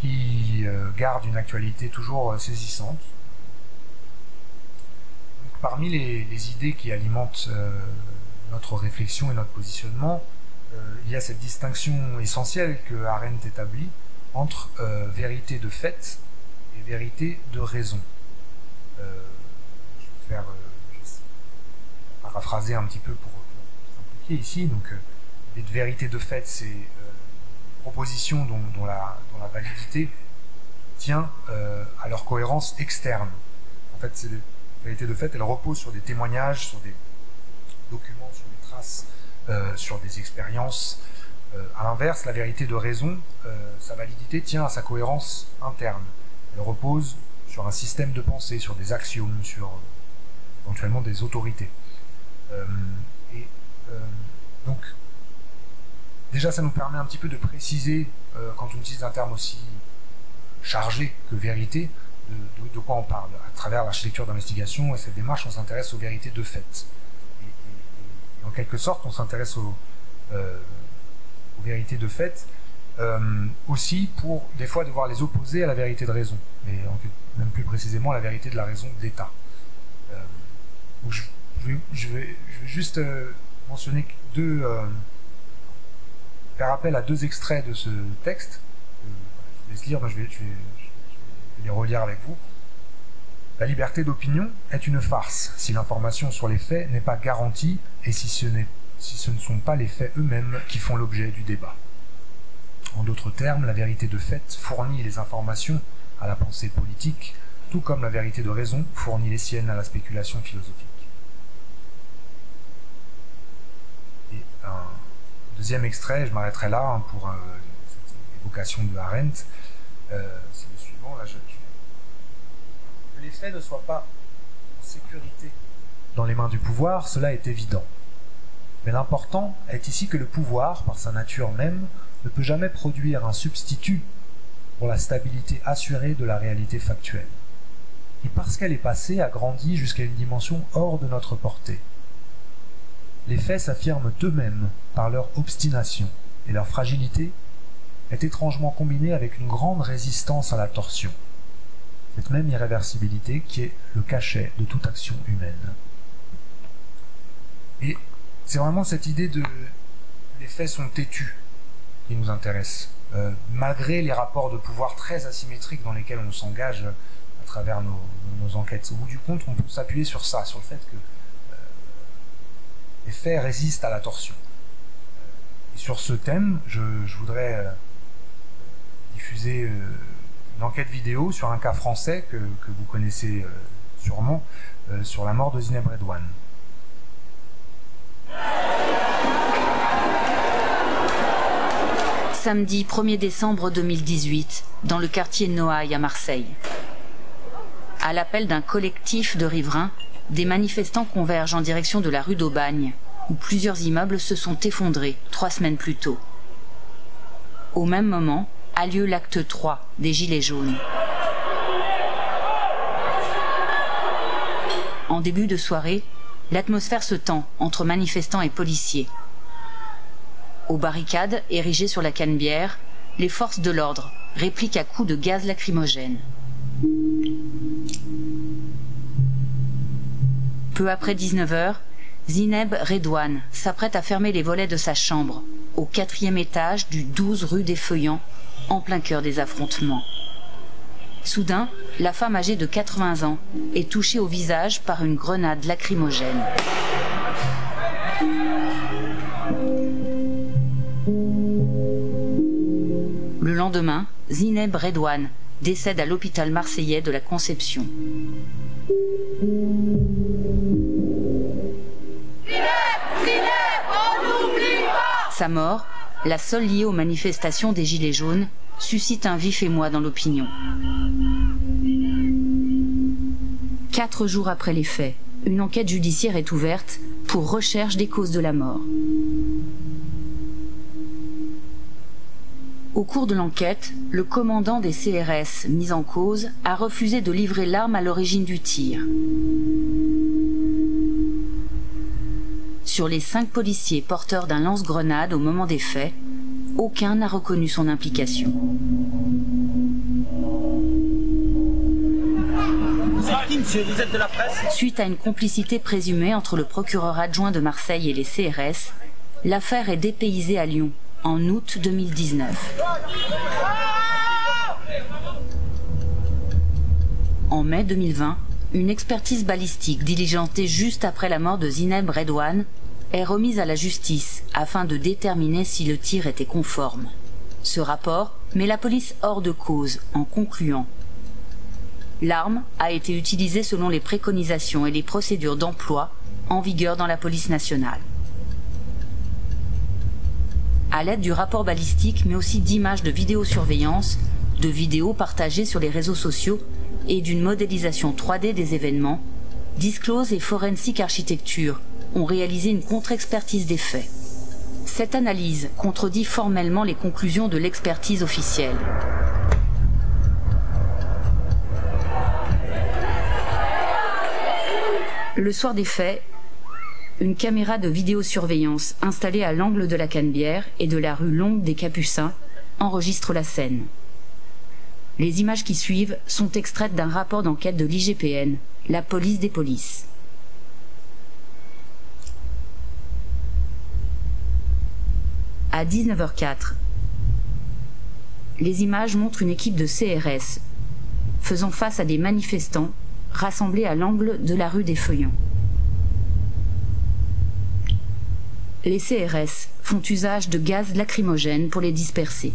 S5: qui garde une actualité toujours saisissante. Donc, parmi les idées qui alimentent notre réflexion et notre positionnement, il y a cette distinction essentielle que Arendt établit entre vérité de fait et vérité de raison. Je vais paraphraser un petit peu pour simplifier ici. Donc, les vérités de fait, c'est une proposition dont la validité tient à leur cohérence externe. En fait, ces vérités de fait, elles reposent sur des témoignages, sur des documents, sur des traces, sur des expériences. À l'inverse, la vérité de raison, sa validité tient à sa cohérence interne. Elle repose sur un système de pensée, sur des axiomes, sur éventuellement des autorités. Donc, déjà, ça nous permet un petit peu de préciser, quand on utilise un terme aussi chargé que vérité, de quoi on parle. À travers l'architecture d'investigation et cette démarche, on s'intéresse aux vérités de fait. Et en quelque sorte, on s'intéresse aux vérités de fait, aussi pour, des fois, devoir les opposer à la vérité de raison, et même plus précisément la vérité de la raison d'État. Donc je vais juste mentionner faire appel à deux extraits de ce texte. Je vais laisse lire, mais je vais les relire avec vous. La liberté d'opinion est une farce si l'information sur les faits n'est pas garantie et si ce ne sont pas les faits eux-mêmes qui font l'objet du débat. En d'autres termes, la vérité de fait fournit les informations à la pensée politique, tout comme la vérité de raison fournit les siennes à la spéculation philosophique. Et un deuxième extrait, je m'arrêterai là pour cette évocation de Arendt, c'est le suivant, là, que les faits ne soient pas en sécurité dans les mains du pouvoir, cela est évident. Mais l'important est ici que le pouvoir, par sa nature même, ne peut jamais produire un substitut pour la stabilité assurée de la réalité factuelle. Et parce qu'elle est passée, a grandi jusqu'à une dimension hors de notre portée. Les faits s'affirment eux-mêmes par leur obstination, et leur fragilité est étrangement combinée avec une grande résistance à la torsion. Cette même irréversibilité qui est le cachet de toute action humaine. Et c'est vraiment cette idée de les faits sont têtus qui nous intéresse. Malgré les rapports de pouvoir très asymétriques dans lesquels on s'engage à travers nos enquêtes. Au bout du compte, on peut s'appuyer sur ça, sur le fait que les faits résistent à la torsion. Et sur ce thème, je voudrais diffuser une enquête vidéo sur un cas français que vous connaissez sûrement, sur la mort de Zineb Redouane.
S9: Samedi 1er décembre 2018, dans le quartier Noailles à Marseille. À l'appel d'un collectif de riverains, des manifestants convergent en direction de la rue d'Aubagne, où plusieurs immeubles se sont effondrés 3 semaines plus tôt. Au même moment, a lieu l'acte 3 des Gilets jaunes. En début de soirée, l'atmosphère se tend entre manifestants et policiers. Aux barricades érigées sur la Canebière, les forces de l'ordre répliquent à coups de gaz lacrymogène. Peu après 19h, Zineb Redouane s'apprête à fermer les volets de sa chambre, au 4e étage du 12 rue des Feuillants, en plein cœur des affrontements. Soudain, la femme âgée de 80 ans est touchée au visage par une grenade lacrymogène. Le lendemain, Zineb Redouane décède à l'hôpital marseillais de la Conception. Sa mort, la seule liée aux manifestations des Gilets jaunes, suscite un vif émoi dans l'opinion. 4 jours après les faits, une enquête judiciaire est ouverte pour recherche des causes de la mort. Au cours de l'enquête, le commandant des CRS mis en cause a refusé de livrer l'arme à l'origine du tir. Sur les 5 policiers porteurs d'un lance-grenade au moment des faits, aucun n'a reconnu son implication. Suite à une complicité présumée entre le procureur adjoint de Marseille et les CRS, l'affaire est dépaysée à Lyon en août 2019. En mai 2020, une expertise balistique diligentée juste après la mort de Zineb Redouane est remise à la justice afin de déterminer si le tir était conforme. Ce rapport met la police hors de cause en concluant: l'arme a été utilisée selon les préconisations et les procédures d'emploi en vigueur dans la police nationale. À l'aide du rapport balistique, mais aussi d'images de vidéosurveillance, de vidéos partagées sur les réseaux sociaux et d'une modélisation 3D des événements, Disclose et Forensic Architecture ont réalisé une contre-expertise des faits. Cette analyse contredit formellement les conclusions de l'expertise officielle. Le soir des faits, une caméra de vidéosurveillance installée à l'angle de la Canebière et de la rue Longue des Capucins enregistre la scène. Les images qui suivent sont extraites d'un rapport d'enquête de l'IGPN, la police des polices. À 19h04, les images montrent une équipe de CRS faisant face à des manifestants rassemblés à l'angle de la rue des Feuillants. Les CRS font usage de gaz lacrymogène pour les disperser.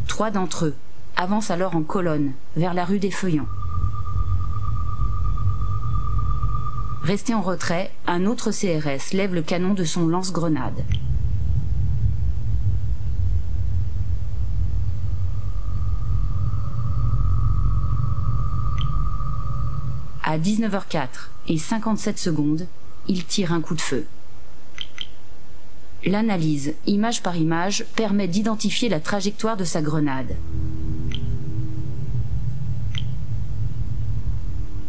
S9: 3 d'entre eux avancent alors en colonne vers la rue des Feuillants. Resté en retrait, un autre CRS lève le canon de son lance-grenade. À 19h04 et 57 secondes, il tire un coup de feu. L'analyse, image par image, permet d'identifier la trajectoire de sa grenade.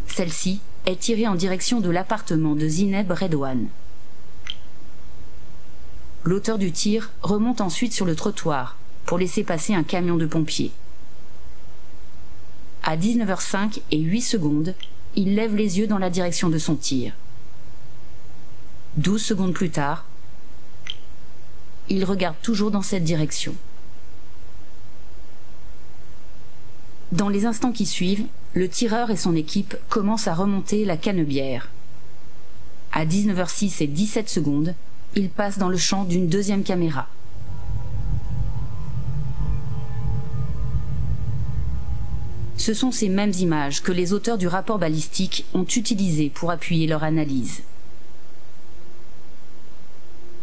S9: Celle-ci est tirée en direction de l'appartement de Zineb Redouane. L'auteur du tir remonte ensuite sur le trottoir pour laisser passer un camion de pompiers. À 19h05 et 8 secondes, il lève les yeux dans la direction de son tir. 12 secondes plus tard, il regarde toujours dans cette direction. Dans les instants qui suivent, le tireur et son équipe commencent à remonter la Canebière. À 19h06 et 17 secondes, il passe dans le champ d'une deuxième caméra. Ce sont ces mêmes images que les auteurs du rapport balistique ont utilisées pour appuyer leur analyse.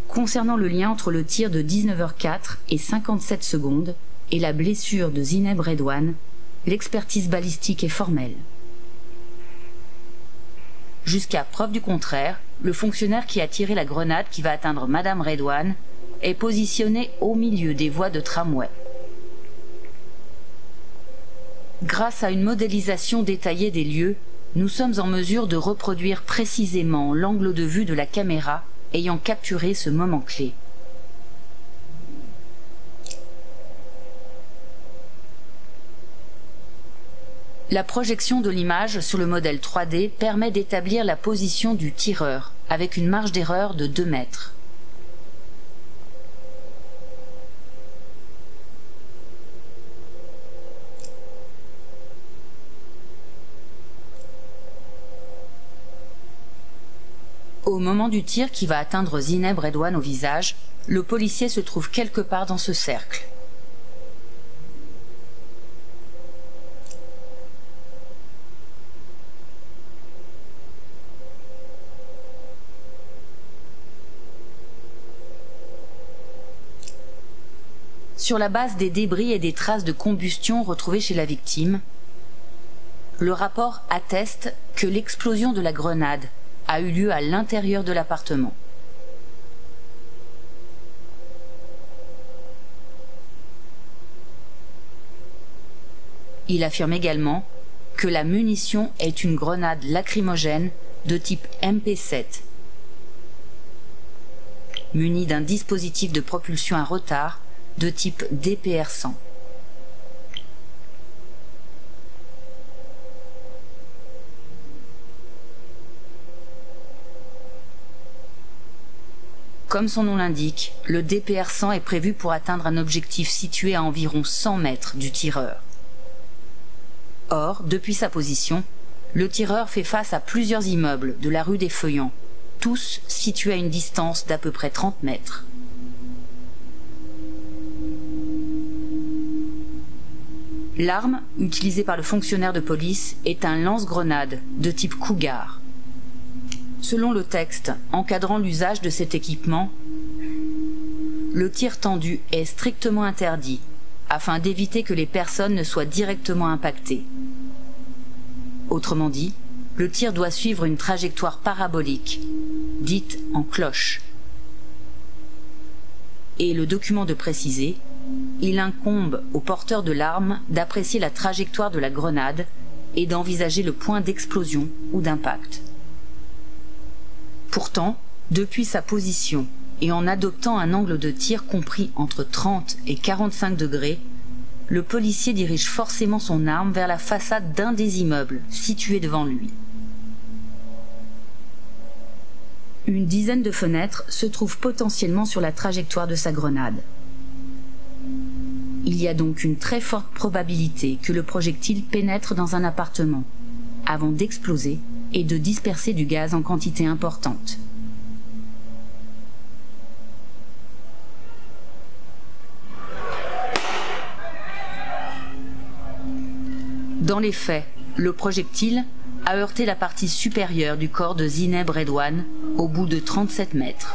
S9: Concernant le lien entre le tir de 19h04 et 57 secondes et la blessure de Zineb Redouane, l'expertise balistique est formelle. Jusqu'à preuve du contraire, le fonctionnaire qui a tiré la grenade qui va atteindre Madame Redouane est positionné au milieu des voies de tramway. Grâce à une modélisation détaillée des lieux, nous sommes en mesure de reproduire précisément l'angle de vue de la caméra ayant capturé ce moment clé. La projection de l'image sur le modèle 3D permet d'établir la position du tireur, avec une marge d'erreur de 2 mètres. Au moment du tir qui va atteindre Zineb Redouane au visage, le policier se trouve quelque part dans ce cercle. Sur la base des débris et des traces de combustion retrouvées chez la victime, le rapport atteste que l'explosion de la grenade a eu lieu à l'intérieur de l'appartement. Il affirme également que la munition est une grenade lacrymogène de type MP7, munie d'un dispositif de propulsion à retard de type DPR-100. Comme son nom l'indique, le DPR-100 est prévu pour atteindre un objectif situé à environ 100 mètres du tireur. Or, depuis sa position, le tireur fait face à plusieurs immeubles de la rue des Feuillants, tous situés à une distance d'à peu près 30 mètres. L'arme utilisée par le fonctionnaire de police est un lance-grenade de type Cougar. Selon le texte encadrant l'usage de cet équipement, le tir tendu est strictement interdit afin d'éviter que les personnes ne soient directement impactées. Autrement dit, le tir doit suivre une trajectoire parabolique, dite en cloche. Et le document de préciser, il incombe au porteur de l'arme d'apprécier la trajectoire de la grenade et d'envisager le point d'explosion ou d'impact. Pourtant, depuis sa position et en adoptant un angle de tir compris entre 30 et 45 degrés, le policier dirige forcément son arme vers la façade d'un des immeubles situés devant lui. Une dizaine de fenêtres se trouvent potentiellement sur la trajectoire de sa grenade. Il y a donc une très forte probabilité que le projectile pénètre dans un appartement, avant d'exploser et de disperser du gaz en quantité importante. Dans les faits, le projectile a heurté la partie supérieure du corps de Zineb Redouane au bout de 37 mètres.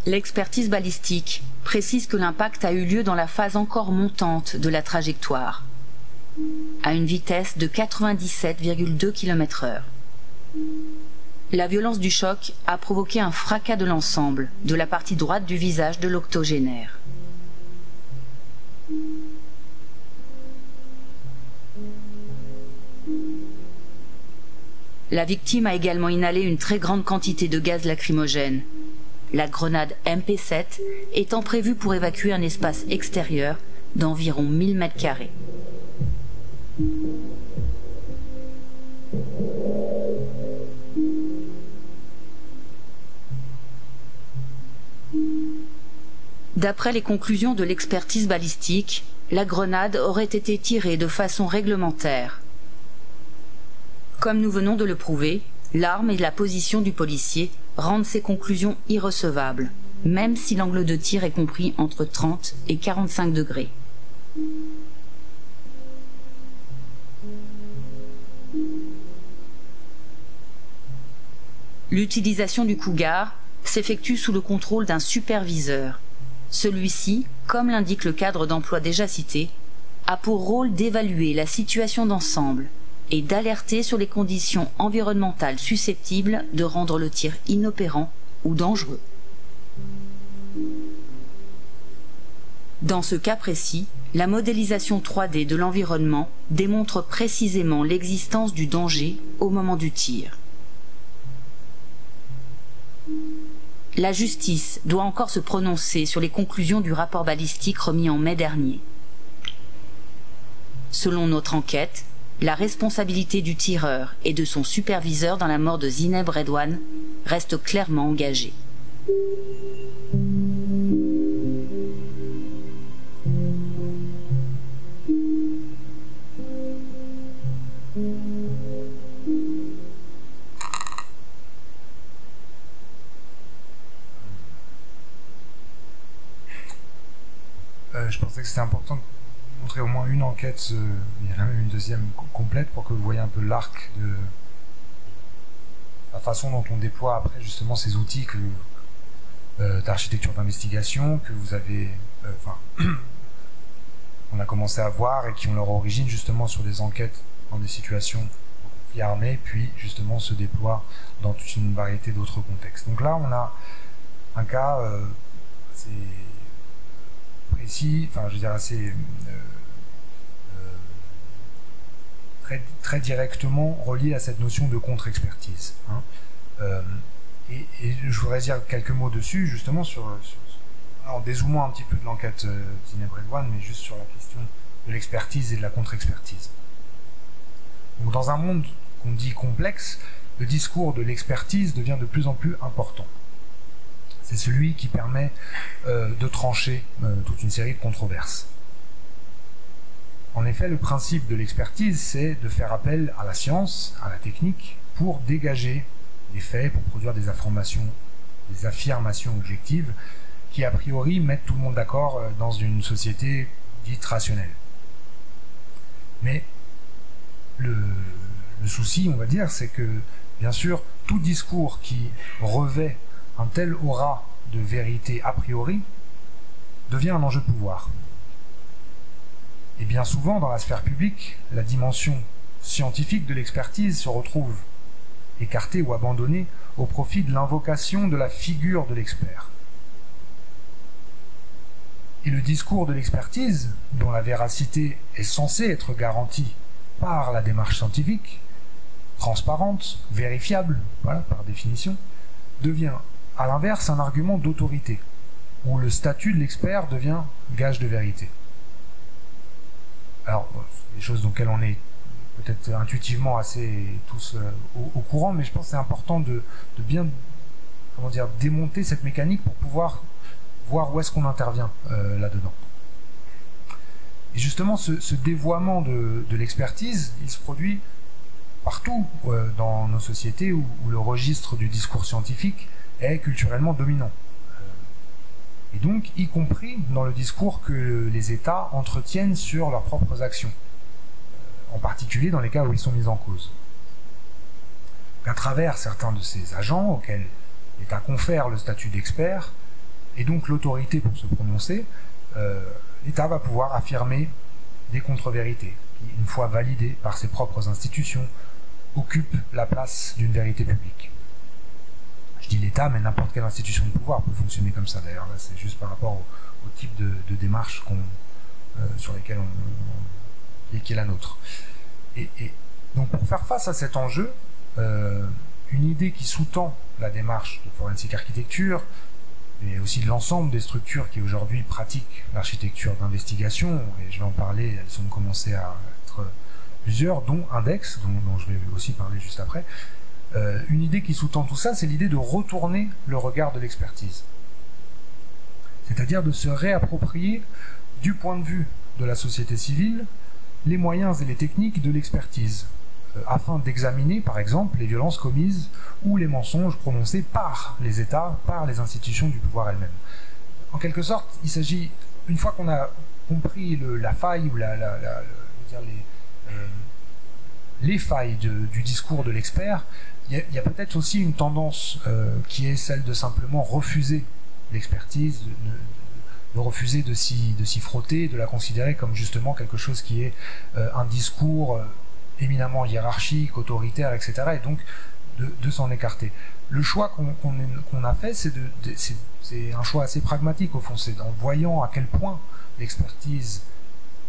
S9: L'expertise balistique précise que l'impact a eu lieu dans la phase encore montante de la trajectoire, à une vitesse de 97,2 km/h. La violence du choc a provoqué un fracas de l'ensemble de la partie droite du visage de l'octogénaire. La victime a également inhalé une très grande quantité de gaz lacrymogène, la grenade MP7 étant prévue pour évacuer un espace extérieur d'environ 1000 m². D'après les conclusions de l'expertise balistique, la grenade aurait été tirée de façon réglementaire. Comme nous venons de le prouver, l'arme et la position du policier rendent ces conclusions irrecevables, même si l'angle de tir est compris entre 30 et 45 degrés. L'utilisation du Cougar s'effectue sous le contrôle d'un superviseur. Celui-ci, comme l'indique le cadre d'emploi déjà cité, a pour rôle d'évaluer la situation d'ensemble et d'alerter sur les conditions environnementales susceptibles de rendre le tir inopérant ou dangereux. Dans ce cas précis, la modélisation 3D de l'environnement démontre précisément l'existence du danger au moment du tir. La justice doit encore se prononcer sur les conclusions du rapport balistique remis en mai dernier. Selon notre enquête, la responsabilité du tireur et de son superviseur dans la mort de Zineb Redouane reste clairement engagée.
S5: Je pensais que c'était important de montrer au moins une enquête, il y en a même une deuxième complète pour que vous voyez un peu l'arc de la façon dont on déploie après justement ces outils d'architecture d'investigation que vous avez, on a commencé à voir et qui ont leur origine justement sur des enquêtes dans des situations de conflit armé, puis justement se déploient dans toute une variété d'autres contextes. Donc là, on a un cas assez précis, enfin je veux dire assez très directement relié à cette notion de contre-expertise. Et je voudrais dire quelques mots dessus, justement, en dézoomant un petit peu de l'enquête Zineb Redouane, mais juste sur la question de l'expertise et de la contre-expertise. Donc dans un monde qu'on dit complexe, le discours de l'expertise devient de plus en plus important. C'est celui qui permet de trancher toute une série de controverses. En effet, le principe de l'expertise, c'est de faire appel à la science, à la technique, pour dégager des faits, pour produire des affirmations objectives qui, a priori, mettent tout le monde d'accord dans une société dite rationnelle. Mais le souci, on va dire, c'est que, bien sûr, tout discours qui revêt un tel aura de vérité a priori devient un enjeu de pouvoir. Et bien souvent, dans la sphère publique, la dimension scientifique de l'expertise se retrouve écartée ou abandonnée au profit de l'invocation de la figure de l'expert. Et le discours de l'expertise, dont la véracité est censée être garantie par la démarche scientifique, transparente, vérifiable, voilà, par définition, devient à l'inverse un argument d'autorité, où le statut de l'expert devient gage de vérité. Alors, c'est des choses auxquelles on est peut-être intuitivement assez tous au courant, mais je pense que c'est important de bien, comment dire, démonter cette mécanique pour pouvoir voir où est-ce qu'on intervient là-dedans. Et justement, ce dévoiement de l'expertise, il se produit partout dans nos sociétés où le registre du discours scientifique est culturellement dominant. Et donc, y compris dans le discours que les États entretiennent sur leurs propres actions, en particulier dans les cas où ils sont mis en cause. À travers certains de ces agents auxquels l'État confère le statut d'expert, et donc l'autorité pour se prononcer, l'État va pouvoir affirmer des contre-vérités, qui, une fois validées par ses propres institutions, occupent la place d'une vérité publique. Je dis l'État, mais n'importe quelle institution de pouvoir peut fonctionner comme ça d'ailleurs. Là, c'est juste par rapport au type de démarche sur lesquelles qui est la nôtre. Et donc pour faire face à cet enjeu, une idée qui sous-tend la démarche de Forensic Architecture, mais aussi de l'ensemble des structures qui aujourd'hui pratiquent l'architecture d'investigation, et je vais en parler, elles ont commencé à être plusieurs, dont Index, dont je vais aussi parler juste après. Une idée qui sous-tend tout ça, c'est l'idée de retourner le regard de l'expertise. C'est-à-dire de se réapproprier, du point de vue de la société civile, les moyens et les techniques de l'expertise, afin d'examiner, par exemple, les violences commises ou les mensonges prononcés par les États, par les institutions du pouvoir elles-mêmes. En quelque sorte, il s'agit, une fois qu'on a compris la faille ou les failles du discours de l'expert, il y a peut-être aussi une tendance qui est celle de simplement refuser l'expertise, de refuser de s'y frotter, de la considérer comme justement quelque chose qui est un discours éminemment hiérarchique, autoritaire, etc. et donc de s'en écarter. Le choix qu'on a fait, c'est un choix assez pragmatique au fond, c'est en voyant à quel point l'expertise,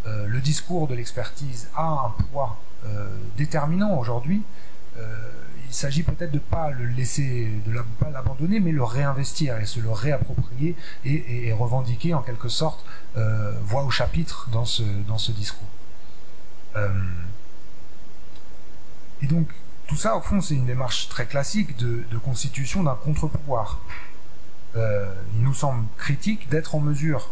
S5: le discours de l'expertise a un poids déterminant aujourd'hui, il s'agit peut-être de ne pas le laisser, de ne pas l'abandonner, mais le réinvestir et se le réapproprier et revendiquer en quelque sorte voix au chapitre dans ce discours. Et donc, tout ça, au fond, c'est une démarche très classique de constitution d'un contre-pouvoir. Il nous semble critique d'être en mesure,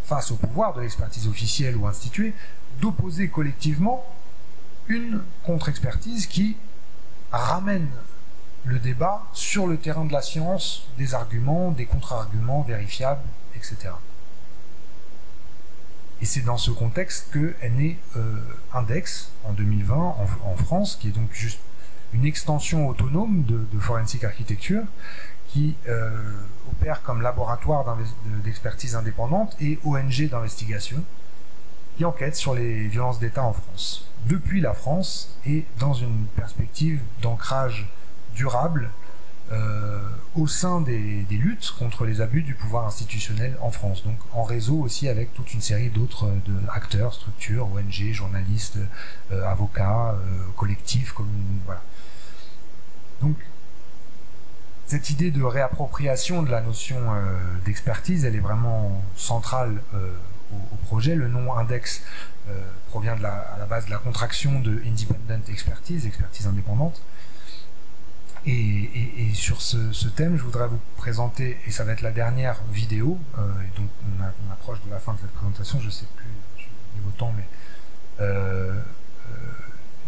S5: face au pouvoir de l'expertise officielle ou instituée, d'opposer collectivement une contre-expertise qui ramène le débat sur le terrain de la science, des arguments, des contre-arguments vérifiables, etc. Et c'est dans ce contexte qu'est né Index en 2020 en France, qui est donc juste une extension autonome de Forensic Architecture, qui opère comme laboratoire d'expertise indépendante et ONG d'investigation, qui enquête sur les violences d'État en France. Depuis la France et dans une perspective d'ancrage durable au sein des luttes contre les abus du pouvoir institutionnel en France. Donc en réseau aussi avec toute une série d'autres acteurs, structures, ONG, journalistes, avocats, collectifs, communes, voilà. Donc cette idée de réappropriation de la notion d'expertise, elle est vraiment centrale au projet. Le nom Index provient à la base de la contraction de Independent Expertise, expertise indépendante. Et sur ce thème, je voudrais vous présenter, et ça va être la dernière vidéo, et donc on approche de la fin de cette présentation, je ne sais plus niveau temps, mais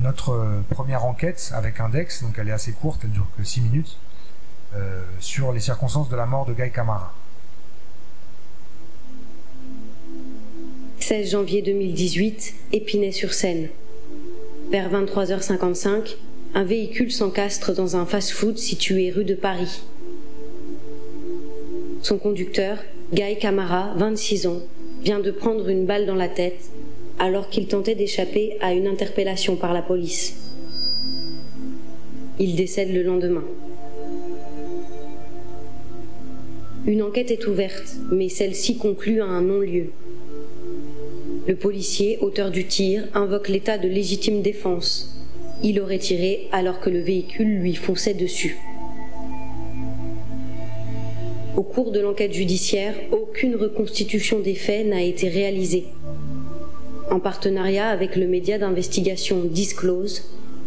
S5: notre première enquête avec Index, donc elle est assez courte, elle dure que 6 minutes, sur les circonstances de la mort de Guy Camara.
S10: 16 janvier 2018, Épinay-sur-Seine. Vers 23h55, un véhicule s'encastre dans un fast-food situé rue de Paris. Son conducteur, Guy Camara, 26 ans, vient de prendre une balle dans la tête alors qu'il tentait d'échapper à une interpellation par la police. Il décède le lendemain. Une enquête est ouverte, mais celle-ci conclut à un non-lieu. Le policier, auteur du tir, invoque l'état de légitime défense. Il aurait tiré alors que le véhicule lui fonçait dessus. Au cours de l'enquête judiciaire, aucune reconstitution des faits n'a été réalisée. En partenariat avec le média d'investigation Disclose,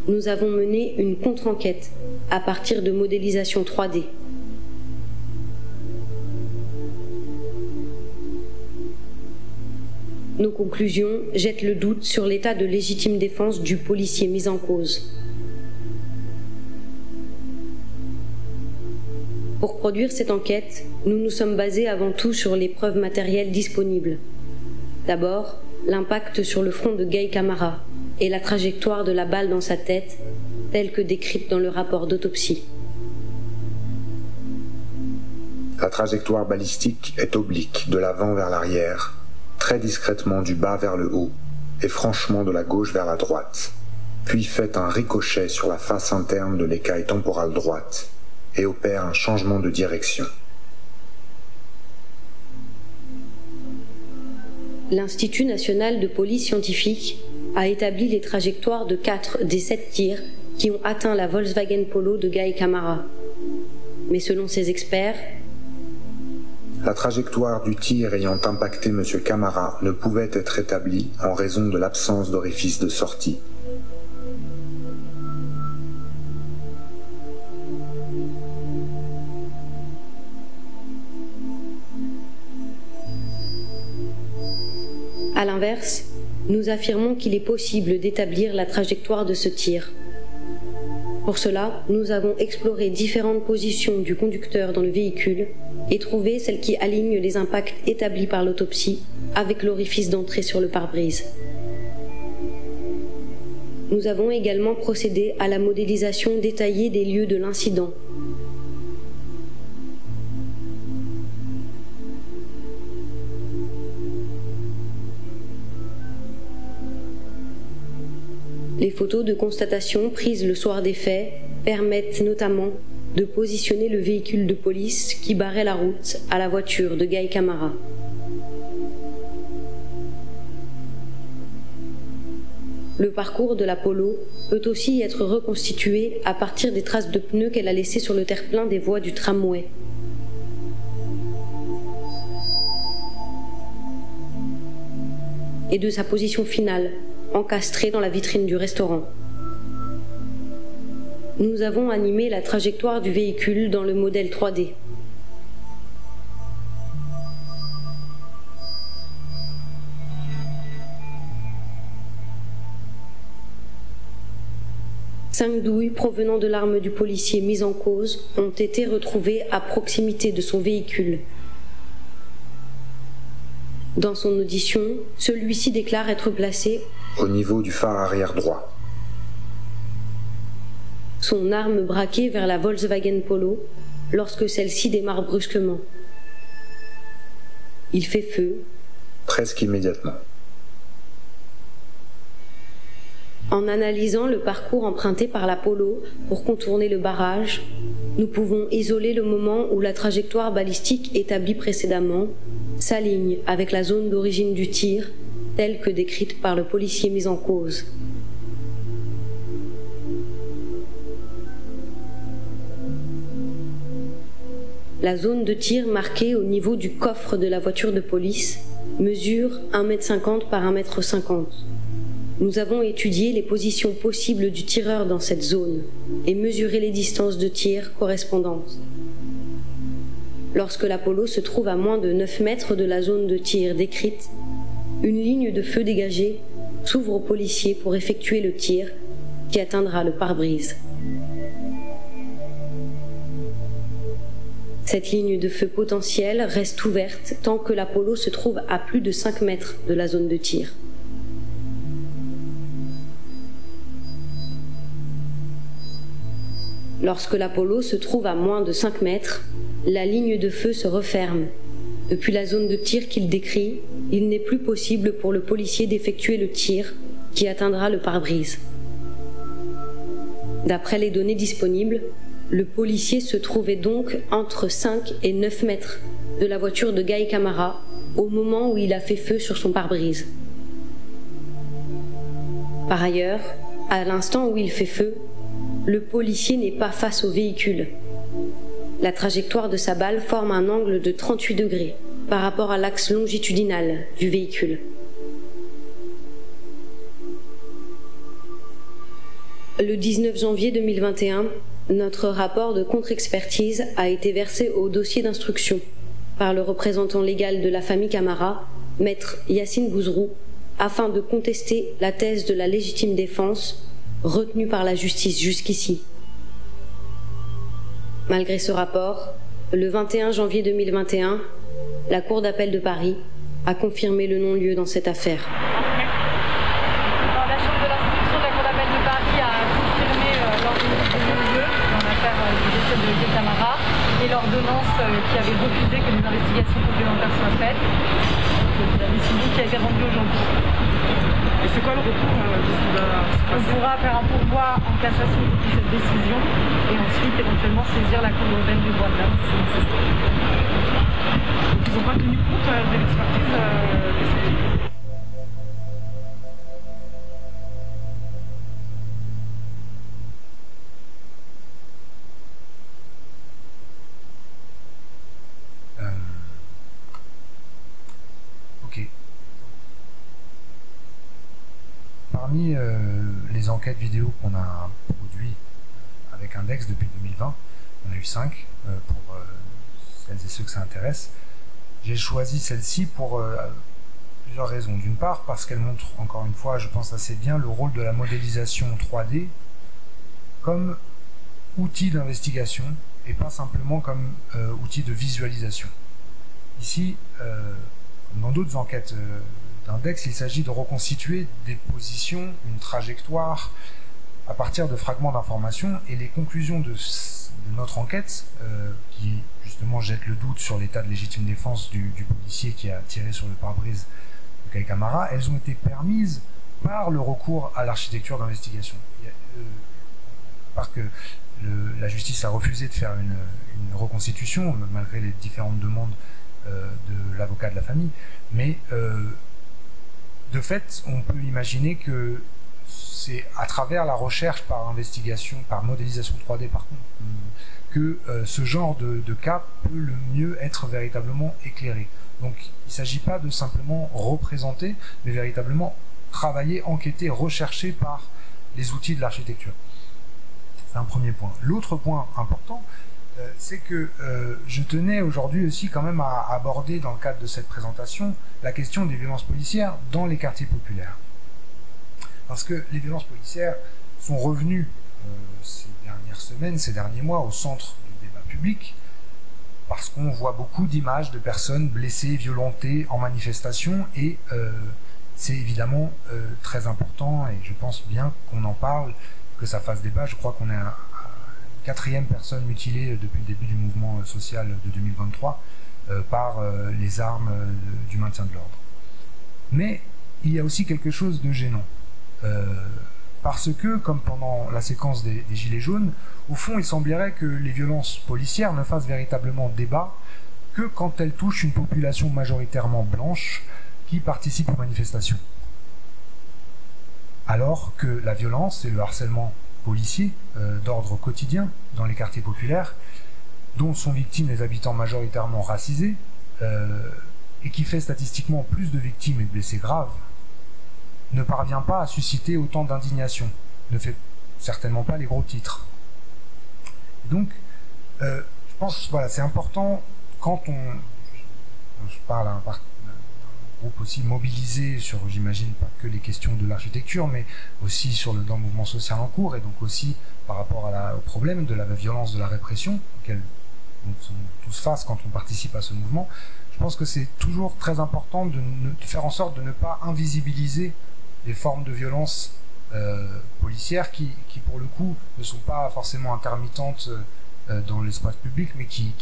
S10: nous avons mené une contre-enquête à partir de modélisation 3D. Nos conclusions jettent le doute sur l'état de légitime défense du policier mis en cause. Pour produire cette enquête, nous nous sommes basés avant tout sur les preuves matérielles disponibles. D'abord, l'impact sur le front de Guy Camara et la trajectoire de la balle dans sa tête, telle que décrite dans le rapport d'autopsie.
S11: La trajectoire balistique est oblique de l'avant vers l'arrière, très discrètement du bas vers le haut, et franchement de la gauche vers la droite, puis fait un ricochet sur la face interne de l'écaille temporale droite, et opère un changement de direction.
S10: L'Institut national de police scientifique a établi les trajectoires de 4 des 7 tirs qui ont atteint la Volkswagen Polo de Guy Camara. Mais selon ces experts,
S11: la trajectoire du tir ayant impacté M. Camara ne pouvait être établie en raison de l'absence d'orifice de sortie.
S10: À l'inverse, nous affirmons qu'il est possible d'établir la trajectoire de ce tir. Pour cela, nous avons exploré différentes positions du conducteur dans le véhicule et trouvé celle qui aligne les impacts établis par l'autopsie avec l'orifice d'entrée sur le pare-brise. Nous avons également procédé à la modélisation détaillée des lieux de l'incident. Les photos de constatation prises le soir des faits permettent notamment de positionner le véhicule de police qui barrait la route à la voiture de Guy Camara. le parcours de l'Apollo peut aussi être reconstitué à partir des traces de pneus qu'elle a laissées sur le terre-plein des voies du tramway. Et de sa position finale, encastrée dans la vitrine du restaurant. Nous avons animé la trajectoire du véhicule dans le modèle 3D. Cinq douilles provenant de l'arme du policier mis en cause ont été retrouvées à proximité de son véhicule. Dans son audition, celui-ci déclare être placé
S11: au niveau du phare arrière droit.
S10: Son arme braquée vers la Volkswagen Polo lorsque celle-ci démarre brusquement. Il fait feu.
S11: Presque immédiatement.
S10: En analysant le parcours emprunté par l'Apollo pour contourner le barrage, nous pouvons isoler le moment où la trajectoire balistique établie précédemment s'aligne avec la zone d'origine du tir, telle que décrite par le policier mis en cause. La zone de tir marquée au niveau du coffre de la voiture de police mesure 1,50 m par 1,50 m. Nous avons étudié les positions possibles du tireur dans cette zone et mesuré les distances de tir correspondantes. Lorsque l'Apollo se trouve à moins de 9 mètres de la zone de tir décrite, une ligne de feu dégagée s'ouvre aux policiers pour effectuer le tir qui atteindra le pare-brise. Cette ligne de feu potentielle reste ouverte tant que l'Apollo se trouve à plus de 5 mètres de la zone de tir. Lorsque l'Apollo se trouve à moins de 5 mètres, la ligne de feu se referme. Depuis la zone de tir qu'il décrit, il n'est plus possible pour le policier d'effectuer le tir qui atteindra le pare-brise. D'après les données disponibles, le policier se trouvait donc entre 5 et 9 mètres de la voiture de Guy Camara au moment où il a fait feu sur son pare-brise. Par ailleurs, à l'instant où il fait feu, le policier n'est pas face au véhicule. La trajectoire de sa balle forme un angle de 38 degrés par rapport à l'axe longitudinal du véhicule. Le 19 janvier 2021, notre rapport de contre-expertise a été versé au dossier d'instruction par le représentant légal de la famille Camara, maître Yassine Bouzrou, afin de contester la thèse de la légitime défense retenue par la justice jusqu'ici. Malgré ce rapport, le 21 janvier 2021, la Cour d'appel de Paris a confirmé le non-lieu dans cette affaire.
S4: La Chambre de l'instruction de la Cour d'appel de Paris a confirmé l'ordonnance de non-lieu dans l'affaire du décès de Guy Camara et l'ordonnance qui avait refusé que des investigations complémentaires soient faites. C'est la décision qui a été rendue aujourd'hui.
S12: Et c'est quoi le recours
S4: On pourra faire un pourvoi en cassation de cette décision et ensuite éventuellement saisir la Cour européenne des droits de l'homme si nécessaire.
S12: Ils n'ont pas tenu compte de l'expertise des scientifiques.
S5: Parmi les enquêtes vidéo qu'on a produites avec Index depuis 2020, on a eu 5 pour celles et ceux que ça intéresse. J'ai choisi celle-ci pour plusieurs raisons. D'une part, parce qu'elle montre, encore une fois, je pense assez bien, le rôle de la modélisation 3D comme outil d'investigation et pas simplement comme outil de visualisation. Ici, dans d'autres enquêtes d'Index, il s'agit de reconstituer des positions, une trajectoire à partir de fragments d'informations, et les conclusions de notre enquête, qui justement jette le doute sur l'état de légitime défense du policier qui a tiré sur le pare-brise de Guy Camara, elles ont été permises par le recours à l'architecture d'investigation. Parce que la justice a refusé de faire une reconstitution, malgré les différentes demandes de l'avocat de la famille, mais de fait, on peut imaginer que c'est à travers la recherche par investigation, par modélisation 3D par contre, que ce genre de cas peut le mieux être véritablement éclairé. Donc il ne s'agit pas de simplement représenter, mais véritablement travailler, enquêter, rechercher par les outils de l'architecture. C'est un premier point. L'autre point important, c'est que je tenais aujourd'hui aussi quand même à aborder dans le cadre de cette présentation la question des violences policières dans les quartiers populaires. Parce que les violences policières sont revenues ces dernières semaines, ces derniers mois au centre du débat public, parce qu'on voit beaucoup d'images de personnes blessées, violentées en manifestation, et c'est évidemment très important, et je pense bien qu'on en parle, que ça fasse débat. Je crois qu'on est à 4e personne mutilée depuis le début du mouvement social de 2023 par les armes du maintien de l'ordre. Mais il y a aussi quelque chose de gênant. Parce que, comme pendant la séquence des Gilets jaunes, au fond, il semblerait que les violences policières ne fassent véritablement débat que quand elles touchent une population majoritairement blanche qui participe aux manifestations. Alors que la violence et le harcèlement policier d'ordre quotidien dans les quartiers populaires, dont sont victimes les habitants majoritairement racisés, et qui fait statistiquement plus de victimes et de blessés graves, ne parvient pas à susciter autant d'indignation, ne fait certainement pas les gros titres. Donc, je pense, voilà, c'est important quand je parle à un groupe aussi mobilisé sur, j'imagine, pas que les questions de l'architecture, mais aussi sur dans le mouvement social en cours, et donc aussi par rapport au problème de la violence, de la répression, auquel on sont tous face quand on participe à ce mouvement. Je pense que c'est toujours très important de faire en sorte de ne pas invisibiliser les formes de violence policières qui, pour le coup, ne sont pas forcément intermittentes dans l'espace public, mais qui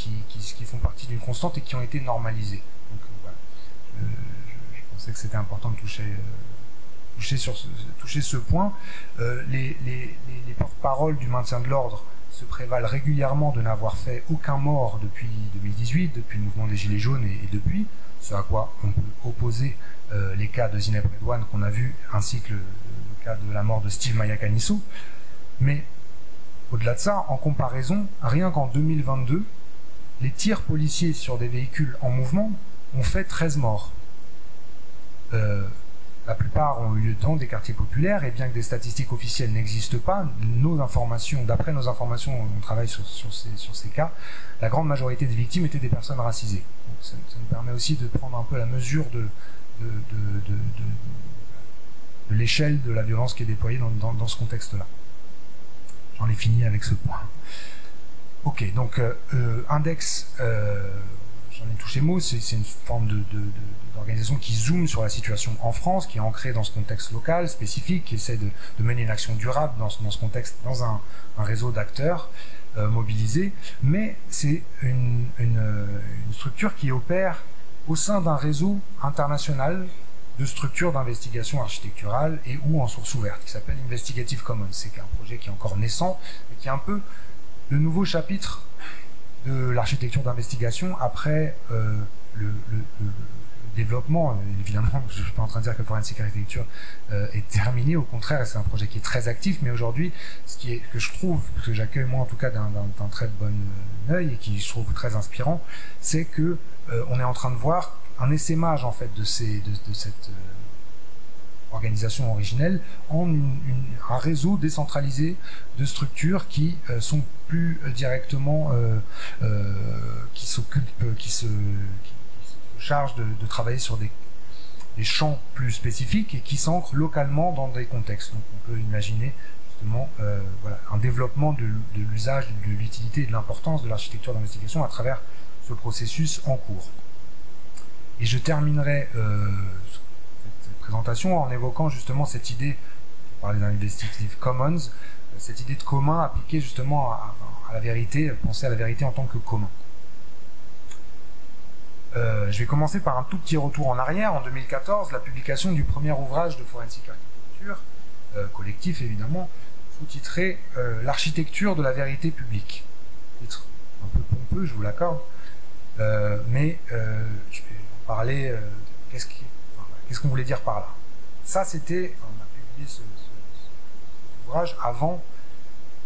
S5: font partie d'une constante et qui ont été normalisées. Donc voilà, je pensais que c'était important de toucher ce point. Les porte-paroles du maintien de l'ordre se prévalent régulièrement de n'avoir fait aucun mort depuis 2018, depuis le mouvement des Gilets jaunes et depuis, ce à quoi on peut opposer les cas de Zineb Redouane qu'on a vu, ainsi que le cas de la mort de Steve Mayakanisso. Mais au-delà de ça, en comparaison, rien qu'en 2022, les tirs policiers sur des véhicules en mouvement ont fait 13 morts. La plupart ont eu lieu dans des quartiers populaires, et bien que des statistiques officielles n'existent pas, d'après nos informations, on travaille sur ces cas, la grande majorité des victimes étaient des personnes racisées. Donc ça nous permet aussi de prendre un peu la mesure de l'échelle de la violence qui est déployée dans ce contexte-là. J'en ai fini avec ce point. Ok, donc index, j'en ai touché mot, c'est une forme d'organisation qui zoome sur la situation en France, qui est ancrée dans ce contexte local, spécifique, qui essaie de mener une action durable dans ce contexte, dans un réseau d'acteurs mobilisés, mais c'est une structure qui opère au sein d'un réseau international de structures d'investigation architecturale et ou en source ouverte, qui s'appelle Investigative Commons. C'est un projet qui est encore naissant, mais qui est un peu le nouveau chapitre de l'architecture d'investigation après le développement. Évidemment, je ne suis pas en train de dire que Forensic Architecture est terminé, au contraire, c'est un projet qui est très actif, mais aujourd'hui, que je trouve, que j'accueille moi en tout cas d'un très bon œil et qui je trouve très inspirant, c'est que on est en train de voir un essaimage en fait de cette organisation originelle en un réseau décentralisé de structures qui sont plus directement qui se chargent de travailler sur des champs plus spécifiques et qui s'ancrent localement dans des contextes. Donc on peut imaginer justement voilà, un développement de l'usage, de l'utilité et de l'importance de l'architecture d'investigation à travers ce processus en cours. Et je terminerai cette présentation en évoquant justement cette idée, on parlait d'Investigative Commons, cette idée de commun appliquée justement à la vérité, penser à la vérité en tant que commun. Je vais commencer par un tout petit retour en arrière. En 2014, la publication du premier ouvrage de Forensic Architecture, collectif évidemment, sous-titré « L'architecture de la vérité publique ». Titre un peu pompeux, je vous l'accorde, mais je vais parler qu'est-ce qu'on voulait dire par là. Ça, c'était, on a publié ouvrage avant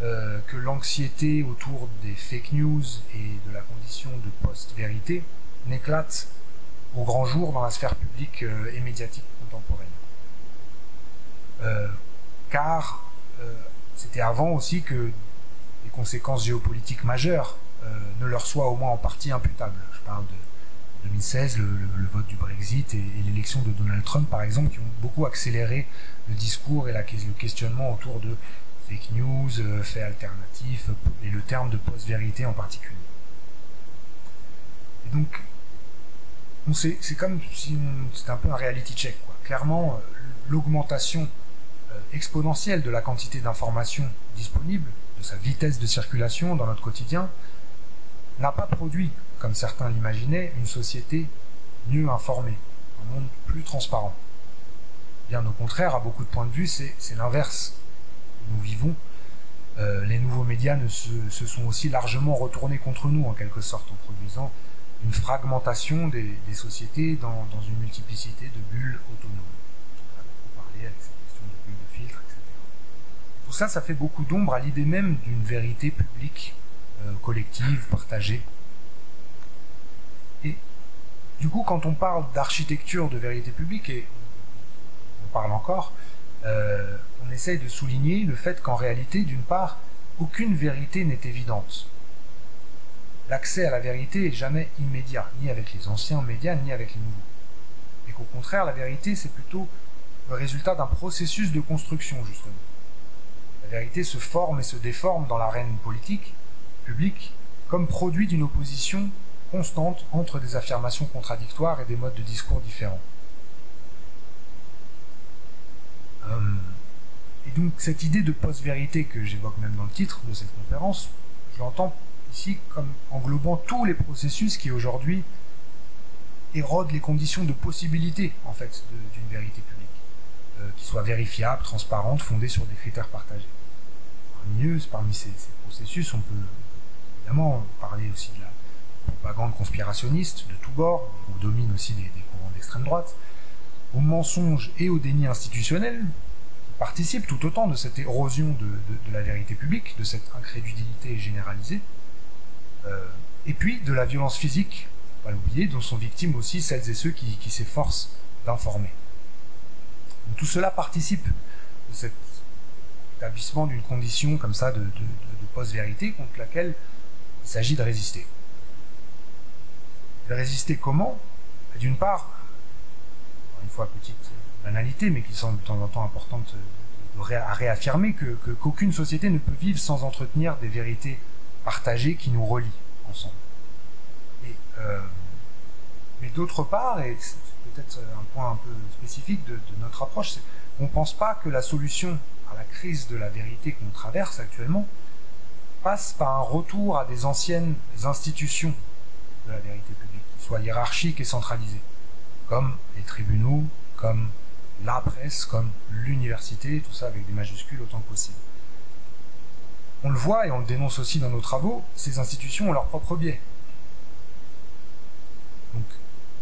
S5: que l'anxiété autour des fake news et de la condition de post-vérité n'éclate au grand jour dans la sphère publique et médiatique contemporaine. Car c'était avant aussi que les conséquences géopolitiques majeures ne leur soient au moins en partie imputables. Je parle de 2016, le vote du Brexit et l'élection de Donald Trump, par exemple, qui ont beaucoup accéléré le discours et le questionnement autour de fake news, faits alternatifs, et le terme de post-vérité en particulier. Et donc, c'est comme si c'était un peu un reality check, quoi. Clairement, l'augmentation exponentielle de la quantité d'informations disponibles, de sa vitesse de circulation dans notre quotidien, n'a pas produit, comme certains l'imaginaient, une société mieux informée, un monde plus transparent. Bien au contraire, à beaucoup de points de vue, c'est l'inverse. Nous vivons, les nouveaux médias se sont aussi largement retournés contre nous, en quelque sorte, en produisant une fragmentation des sociétés dans une multiplicité de bulles autonomes. On a beaucoup parlé avec cette question de bulles de filtre, etc. Tout ça, ça fait beaucoup d'ombre à l'idée même d'une vérité publique, collective, partagée. Et du coup, quand on parle d'architecture de vérité publique, et on parle encore, on essaye de souligner le fait qu'en réalité, d'une part, aucune vérité n'est évidente. L'accès à la vérité est jamais immédiat, ni avec les anciens médias, ni avec les nouveaux. Et qu'au contraire, la vérité, c'est plutôt le résultat d'un processus de construction, justement. La vérité se forme et se déforme dans l'arène politique, publique, comme produit d'une opposition constante entre des affirmations contradictoires et des modes de discours différents. Et donc cette idée de post-vérité que j'évoque même dans le titre de cette conférence, je l'entends ici comme englobant tous les processus qui aujourd'hui érodent les conditions de possibilité en fait d'une vérité publique, qui soit vérifiable, transparente, fondée sur des critères partagés. Parmi ces processus, on peut évidemment parler aussi de la propagande conspirationniste de tous bords, on domine aussi des courants d'extrême droite, au mensonge et au déni institutionnel, qui participent tout autant de cette érosion de la vérité publique, de cette incrédulité généralisée, et puis de la violence physique, pas l'oublier, dont sont victimes aussi celles et ceux qui s'efforcent d'informer. Tout cela participe de cet établissement d'une condition comme ça de post-vérité contre laquelle il s'agit de résister. De résister comment? D'une part, une fois petite banalité, mais qui semble de temps en temps importante à réaffirmer, qu'aucune société ne peut vivre sans entretenir des vérités partagées qui nous relient ensemble. Mais d'autre part, et c'est peut-être un point un peu spécifique de notre approche, c'est qu'on ne pense pas que la solution à la crise de la vérité qu'on traverse actuellement passe par un retour à des anciennes institutions de la vérité publique, qui soient hiérarchiques et centralisées, comme les tribunaux, comme la presse, comme l'université, tout ça avec des majuscules autant que possible. On le voit et on le dénonce aussi dans nos travaux, ces institutions ont leur propre biais. Donc,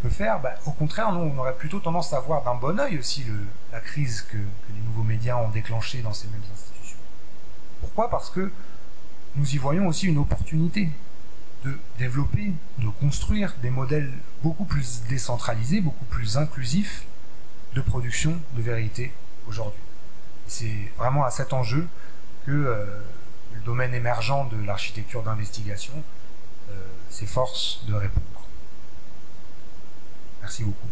S5: que faire? Au contraire, nous, on aurait plutôt tendance à voir d'un bon œil aussi la crise que les nouveaux médias ont déclenchée dans ces mêmes institutions. Pourquoi? Parce que nous y voyons aussi une opportunité de développer, de construire des modèles beaucoup plus décentralisés, beaucoup plus inclusifs de production de vérité aujourd'hui. C'est vraiment à cet enjeu que le domaine émergent de l'architecture d'investigation s'efforce de répondre. Merci beaucoup.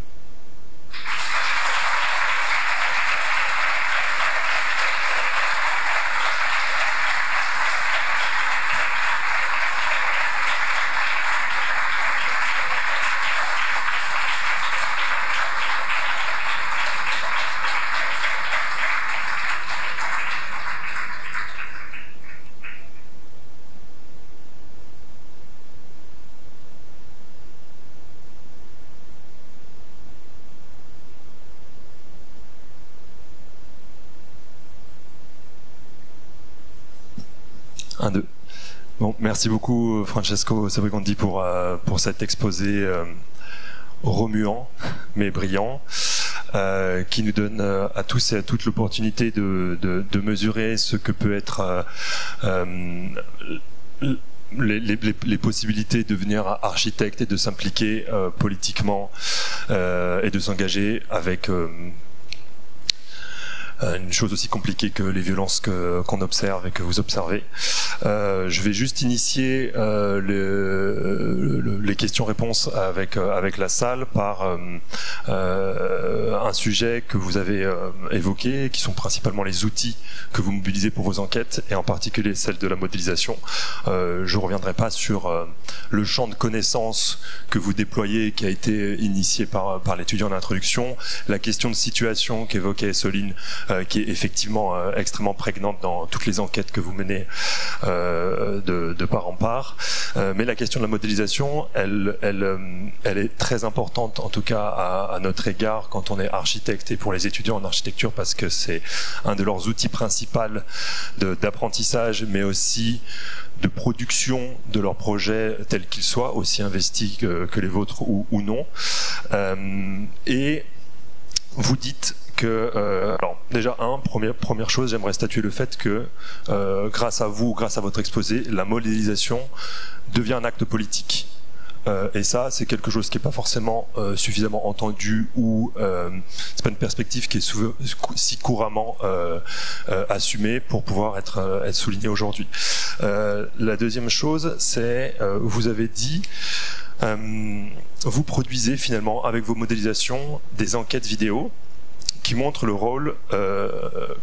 S13: Bon, merci beaucoup Francesco Sebrigondi pour cet exposé remuant mais brillant. qui nous donne à tous et à toutes l'opportunité de mesurer ce que peut être les possibilités de devenir architecte et de s'impliquer politiquement et de s'engager avec une chose aussi compliquée que les violences qu'on observe et que vous observez. Je vais juste initier les questions-réponses avec la salle par un sujet que vous avez évoqué, qui sont principalement les outils que vous mobilisez pour vos enquêtes, et en particulier celle de la modélisation. Je ne reviendrai pas sur le champ de connaissances que vous déployez, qui a été initié par l'étudiant d'introduction, la question de situation qu'évoquait Soline, qui est effectivement extrêmement prégnante dans toutes les enquêtes que vous menez de part en part. Mais la question de la modélisation, elle est très importante, en tout cas à notre égard, quand on est architecte et pour les étudiants en architecture, parce que c'est un de leurs outils principaux d'apprentissage, mais aussi de production de leurs projets tels qu'ils soient, aussi investis que les vôtres ou non. Et vous dites que, alors déjà première chose, j'aimerais statuer le fait que grâce à vous, grâce à votre exposé, la modélisation devient un acte politique. Et ça, c'est quelque chose qui n'est pas forcément suffisamment entendu, ou c'est pas une perspective qui est si couramment assumée pour pouvoir être soulignée aujourd'hui. La deuxième chose, c'est, vous avez dit, vous produisez finalement avec vos modélisations des enquêtes vidéo qui montrent le rôle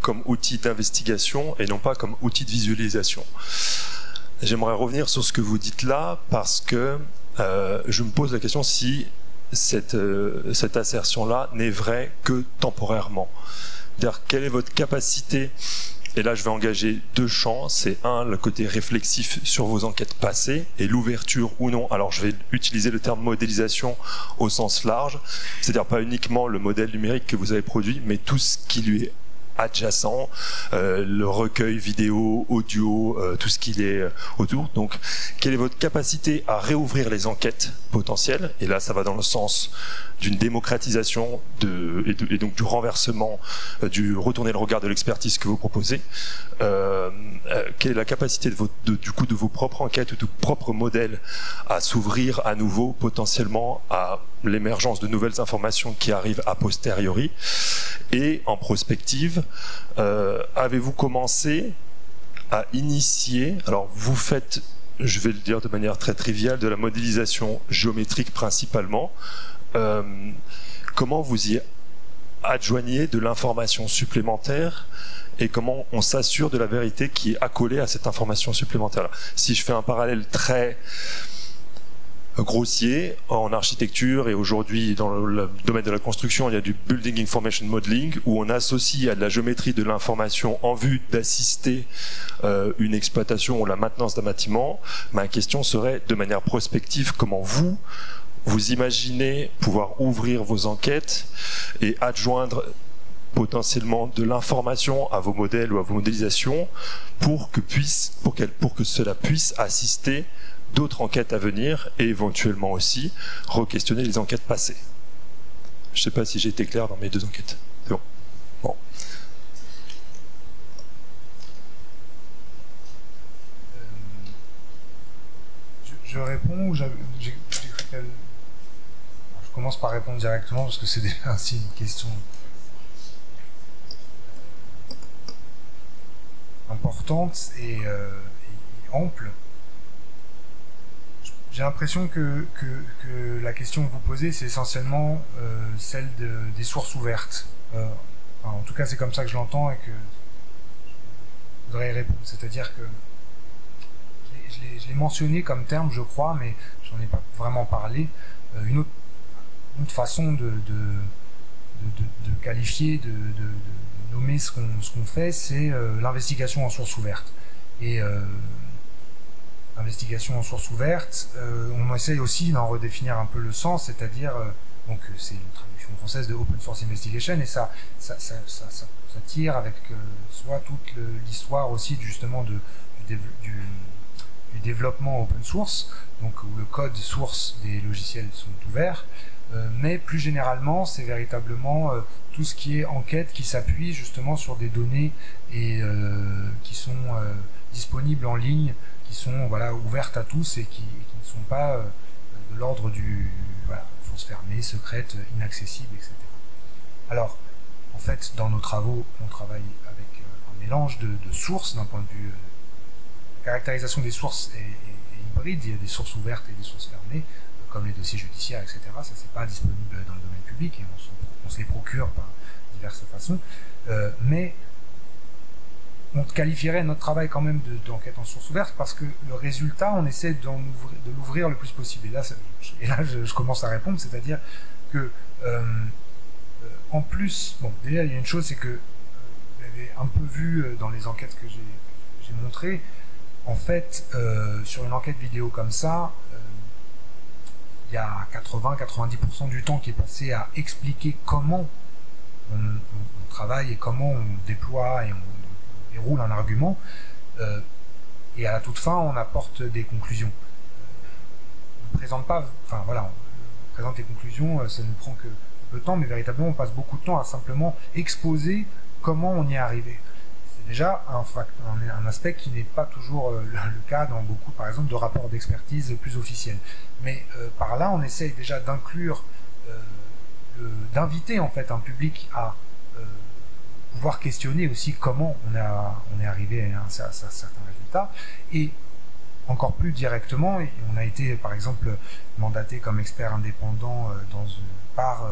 S13: comme outil d'investigation et non pas comme outil de visualisation. J'aimerais revenir sur ce que vous dites là, parce que je me pose la question si cette assertion-là n'est vraie que temporairement. C'est-à-dire, quelle est votre capacité? Et là, je vais engager deux champs. C'est un, le côté réflexif sur vos enquêtes passées et l'ouverture ou non. Alors, je vais utiliser le terme modélisation au sens large. C'est-à-dire pas uniquement le modèle numérique que vous avez produit, mais tout ce qui lui est adjacent, le recueil vidéo, audio, tout ce qui est autour. Donc, quelle est votre capacité à réouvrir les enquêtes potentielles? Et là, ça va dans le sens d'une démocratisation et donc du renversement, du retourner le regard de l'expertise que vous proposez. Quelle est la capacité du coup de vos propres enquêtes ou de vos propres modèles à s'ouvrir à nouveau potentiellement à l'émergence de nouvelles informations qui arrivent a posteriori? Et en prospective, avez-vous commencé à initier, alors vous faites, je vais le dire de manière très triviale, de la modélisation géométrique principalement, comment vous y adjoignez de l'information supplémentaire et comment on s'assure de la vérité qui est accolée à cette information supplémentaire-là? Si je fais un parallèle très grossier, en architecture et aujourd'hui dans le domaine de la construction, il y a du Building Information Modeling où on associe à de la géométrie de l'information en vue d'assister une exploitation ou la maintenance d'un bâtiment. Ma question serait, de manière prospective, comment vous imaginez pouvoir ouvrir vos enquêtes et adjoindre potentiellement de l'information à vos modèles ou à vos modélisations pour que cela puisse assister d'autres enquêtes à venir et éventuellement aussi re-questionner les enquêtes passées. Je ne sais pas si j'ai été clair dans mes deux enquêtes. C'est bon. Bon.
S5: Je réponds ou je commence par répondre directement parce que c'est déjà ainsi une question importante et ample. J'ai l'impression que la question que vous posez, c'est essentiellement celle des sources ouvertes. En tout cas, c'est comme ça que je l'entends et que je voudrais y répondre. C'est-à-dire que je l'ai mentionné comme terme, je crois, mais j'en ai pas vraiment parlé. Une autre façon de qualifier, de nommer ce qu'on fait, c'est l'investigation en source ouverte. Et investigation en source ouverte, on essaye aussi d'en redéfinir un peu le sens, c'est-à-dire, donc c'est une traduction française de Open Source Investigation, et ça tire avec soit toute l'histoire aussi justement du développement open source, donc où le code source des logiciels sont ouverts, mais plus généralement, c'est véritablement tout ce qui est enquête qui s'appuie justement sur des données et qui sont disponibles en ligne, qui sont voilà, ouvertes à tous et qui ne sont pas de l'ordre du sources fermées, secrètes, inaccessibles, etc. Alors, en fait, dans nos travaux, on travaille avec un mélange de sources d'un point de vue caractérisation des sources est hybride. Il y a des sources ouvertes et des sources fermées, comme les dossiers judiciaires, etc. Ça, c'est pas disponible dans le domaine public et on se les procure par diverses façons. Mais on qualifierait notre travail quand même d'enquête en source ouverte parce que le résultat, on essaie de l'ouvrir le plus possible. Et là, je commence à répondre, c'est-à-dire que en plus, bon, déjà, il y a une chose, c'est que vous avez un peu vu dans les enquêtes que j'ai montrées, en fait, sur une enquête vidéo comme ça, il y a 80-90% du temps qui est passé à expliquer comment on travaille et comment on déploie et on déroule un argument, et à la toute fin, on apporte des conclusions. On ne présente pas, enfin voilà, on présente les conclusions, ça ne prend que peu de temps, mais véritablement, on passe beaucoup de temps à simplement exposer comment on y est arrivé. C'est déjà un aspect qui n'est pas toujours le cas dans beaucoup, par exemple, de rapports d'expertise plus officiels. Mais par là, on essaye déjà d'inclure, d'inviter en fait un public à pouvoir questionner aussi comment on est arrivé à certains résultats, et encore plus directement, on a été par exemple mandaté comme expert indépendant par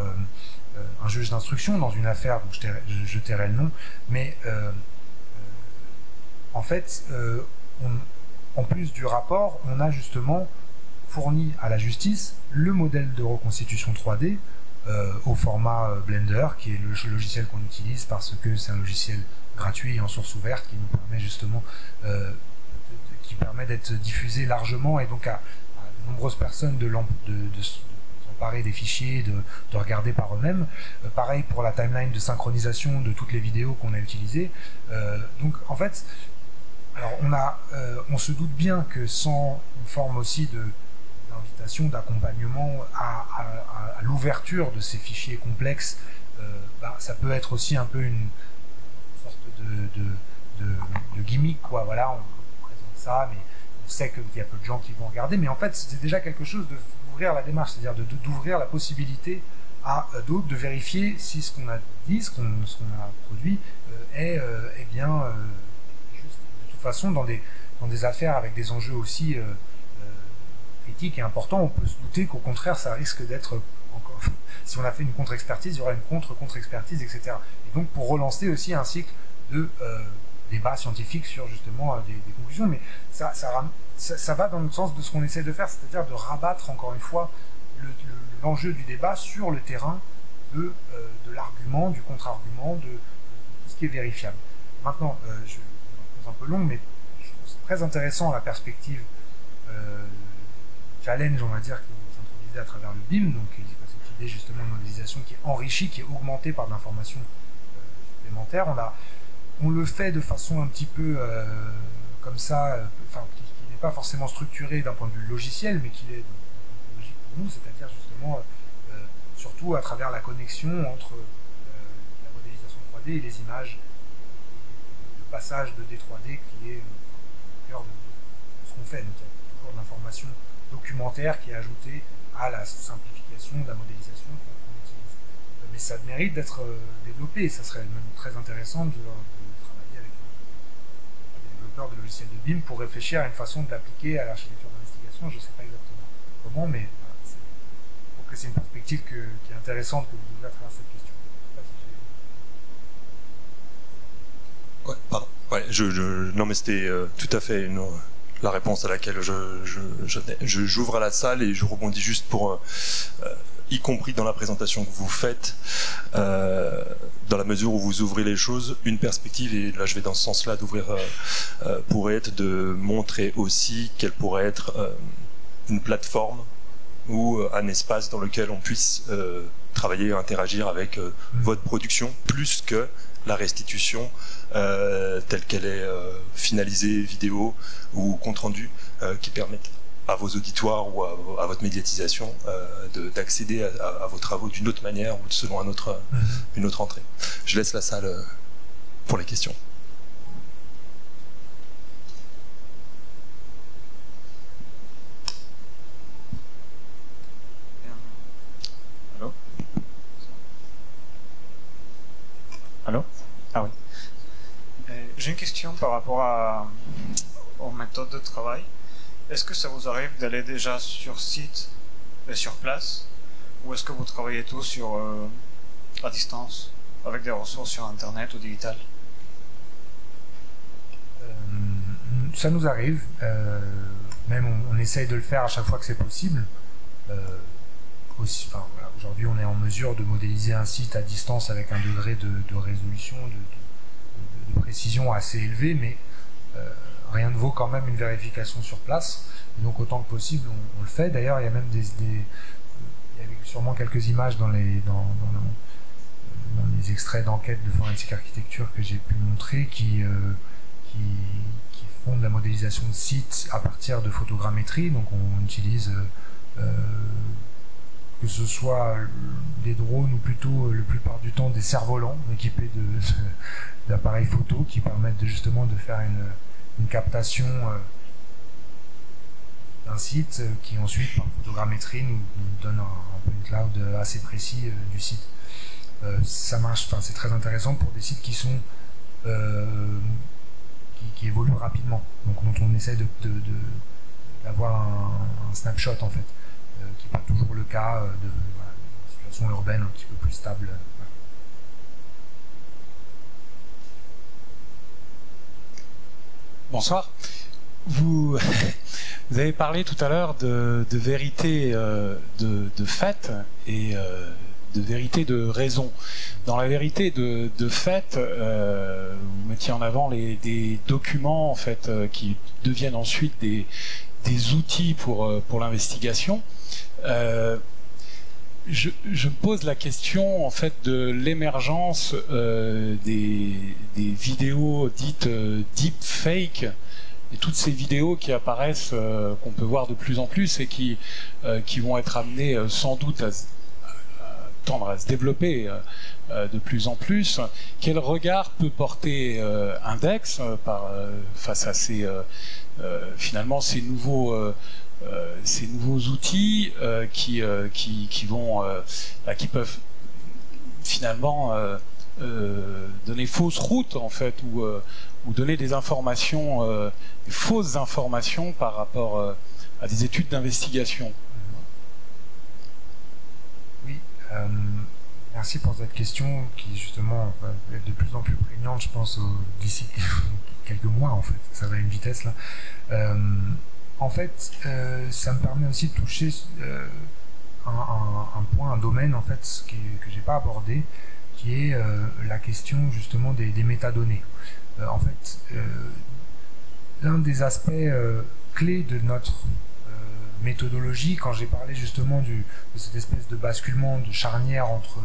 S5: un juge d'instruction dans une affaire, donc je tairai le nom, mais en fait, en plus du rapport, on a justement fourni à la justice le modèle de reconstitution 3D au format Blender, qui est le logiciel qu'on utilise parce que c'est un logiciel gratuit et en source ouverte qui nous permet justement qui permet d'être diffusé largement et donc à de nombreuses personnes de s'emparer des fichiers, de regarder par eux-mêmes. Pareil pour la timeline de synchronisation de toutes les vidéos qu'on a utilisées. Donc en fait, alors on se doute bien que sans une forme aussi d'invitation, d'accompagnement à l'ouverture de ces fichiers complexes, ça peut être aussi un peu une sorte de gimmick, quoi. Voilà, on présente ça, mais on sait qu'il y a peu de gens qui vont regarder, mais en fait c'est déjà quelque chose d'ouvrir la démarche, c'est-à-dire d'ouvrir la possibilité à d'autres de vérifier si ce qu'on a dit, ce qu'on a produit est bien juste. De toute façon, dans des affaires avec des enjeux aussi critiques et importants, on peut se douter qu'au contraire ça risque d'être encore, si on a fait une contre-expertise, il y aura une contre-expertise, etc. Et donc pour relancer aussi un cycle de débat scientifique sur justement des conclusions, mais ça va dans le sens de ce qu'on essaie de faire, c'est-à-dire de rabattre encore une fois l'enjeu du débat sur le terrain de l'argument, du contre-argument, de tout ce qui est vérifiable. Maintenant, je suis un peu long, mais je trouve c'est très intéressant la perspective challenge, on va dire, que vous introduisez à travers le BIM, donc cette idée justement de modélisation qui est enrichie, qui est augmentée par de l'information supplémentaire. On le fait de façon un petit peu comme ça, qui n'est pas forcément structurée d'un point de vue logiciel, mais qui est logique pour nous, c'est-à-dire justement surtout à travers la connexion entre la modélisation 3D et les images, le passage de D3D qui est au cœur de ce qu'on fait. Donc il y a toujours de l'information documentaire qui est ajoutée à la simplification de la modélisation qu'on utilise. Mais ça mérite d'être développé, et ça serait même très intéressant de travailler avec des développeurs de logiciels de BIM pour réfléchir à une façon de l'appliquer à l'architecture d'investigation. Je ne sais pas exactement comment, mais je trouve que c'est une perspective qui est intéressante que vous ouvrez à travers cette question.
S13: Ouais, pardon. Ouais, non, mais c'était tout à fait la réponse à laquelle j'ouvre à la salle, et je rebondis juste pour, y compris dans la présentation que vous faites, dans la mesure où vous ouvrez les choses, une perspective, et là je vais dans ce sens-là d'ouvrir, pourrait être de montrer aussi quelle pourrait être une plateforme ou un espace dans lequel on puisse travailler, interagir avec votre production, plus que la restitution telle qu'elle est finalisée, vidéo ou compte rendu, qui permettent à vos auditoires ou à votre médiatisation d'accéder à vos travaux d'une autre manière ou selon une autre entrée. Je laisse la salle pour les questions.
S14: Allô? Allô? Ah oui. J'ai une question par rapport aux méthodes de travail. Est-ce que ça vous arrive d'aller déjà sur site et sur place, ou est-ce que vous travaillez tous à distance, avec des ressources sur Internet ou digital?
S5: Ça nous arrive, même on essaye de le faire à chaque fois que c'est possible. Voilà, aujourd'hui, on est en mesure de modéliser un site à distance avec un degré de résolution, de précision assez élevé, mais rien ne vaut quand même une vérification sur place. Et donc autant que possible, on le fait. D'ailleurs, il y a même il y avait sûrement quelques images dans les extraits d'enquête de Forensic Architecture que j'ai pu montrer qui font de la modélisation de sites à partir de photogrammétrie. Donc on utilise que ce soit des drones ou plutôt la plupart du temps des cerfs-volants équipés d'appareils photo qui permettent justement de faire une captation d'un site qui ensuite par photogrammétrie nous donne un point cloud assez précis du site. Ça marche, c'est très intéressant pour des sites qui sont qui évoluent rapidement, donc dont on essaie d'avoir un snapshot en fait, qui n'est pas toujours le cas de situation urbaine un petit peu plus stable.
S15: Bonsoir. Vous avez parlé tout à l'heure de vérité de fait et de vérité de raison. Dans la vérité de fait, vous mettiez en avant des documents en fait qui deviennent ensuite des outils pour l'investigation. Je me pose la question en fait de l'émergence des vidéos dites deepfake et toutes ces vidéos qui apparaissent, qu'on peut voir de plus en plus et qui vont être amenées sans doute à tendre à se développer de plus en plus. Quel regard peut porter Index face à finalement ces nouveaux outils qui peuvent finalement donner fausse route en fait ou donner des informations, des fausses informations par rapport à des études d'investigation.
S5: Oui, merci pour cette question qui justement va être de plus en plus prégnante, je pense, d'ici quelques mois en fait. Ça va à une vitesse là. En fait, ça me permet aussi de toucher un point, un domaine en fait que j'ai pas abordé, qui est la question justement des métadonnées. En fait, l'un des aspects clés de notre méthodologie, quand j'ai parlé justement de cette espèce de basculement, de charnière entre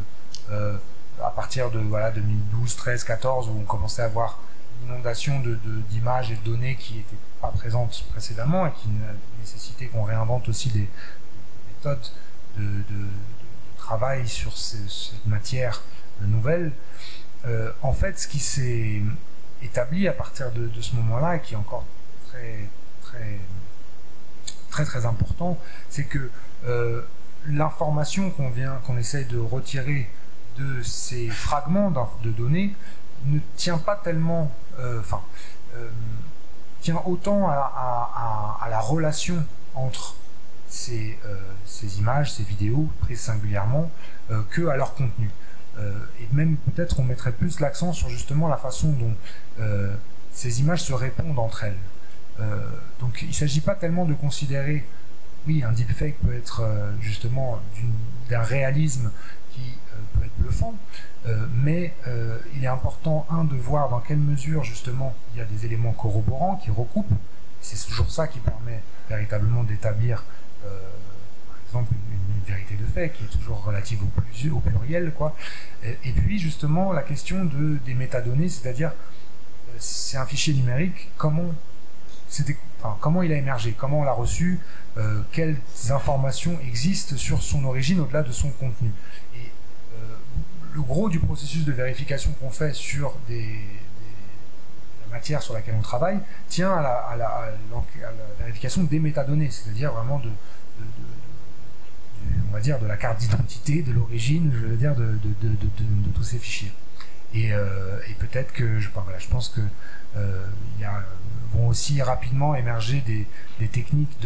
S5: à partir de 2012, 13, 14, où on commençait à avoir une inondation d'images et de données qui n'étaient pas présentes précédemment et qui nécessitaient qu'on réinvente aussi des méthodes de travail sur cette matière nouvelle. En fait, ce qui s'est établi à partir de ce moment-là, et qui est encore très important, c'est que l'information qu'on essaye de retirer de ces fragments de données ne tient pas tellement, tient autant à la relation entre ces images, ces vidéos prises singulièrement, que à leur contenu. Et même peut-être on mettrait plus l'accent sur justement la façon dont ces images se répondent entre elles. Donc il ne s'agit pas tellement de considérer, oui, un deepfake peut être justement d'un réalisme qui peut être bluffant, mais il est important, de voir dans quelle mesure justement il y a des éléments corroborants qui recoupent. C'est toujours ça qui permet véritablement d'établir par exemple une vérité de fait qui est toujours relative au pluriel, quoi. Et puis justement la question des métadonnées, c'est-à-dire c'est un fichier numérique, comment comment il a émergé, comment on l'a reçu, quelles informations existent sur son origine au-delà de son contenu. Et le gros du processus de vérification qu'on fait sur la matière sur laquelle on travaille tient à la vérification des métadonnées, c'est-à-dire vraiment on va dire de la carte d'identité, de l'origine, je veux dire de tous ces fichiers. Et peut-être que je pense que vont aussi rapidement émerger des techniques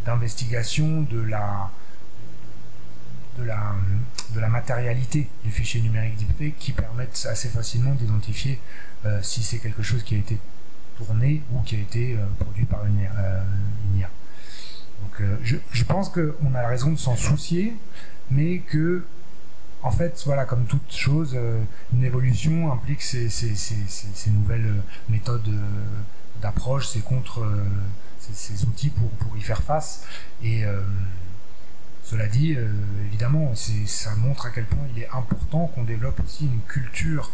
S5: d'investigation de la matérialité du fichier numérique deepfake qui permettent assez facilement d'identifier si c'est quelque chose qui a été tourné ou qui a été produit par une IA. Donc je pense qu'on a raison de s'en soucier, mais que en fait, voilà, comme toute chose, une évolution implique ces nouvelles méthodes d'approche, ces outils pour y faire face. Et cela dit, évidemment, ça montre à quel point il est important qu'on développe aussi une culture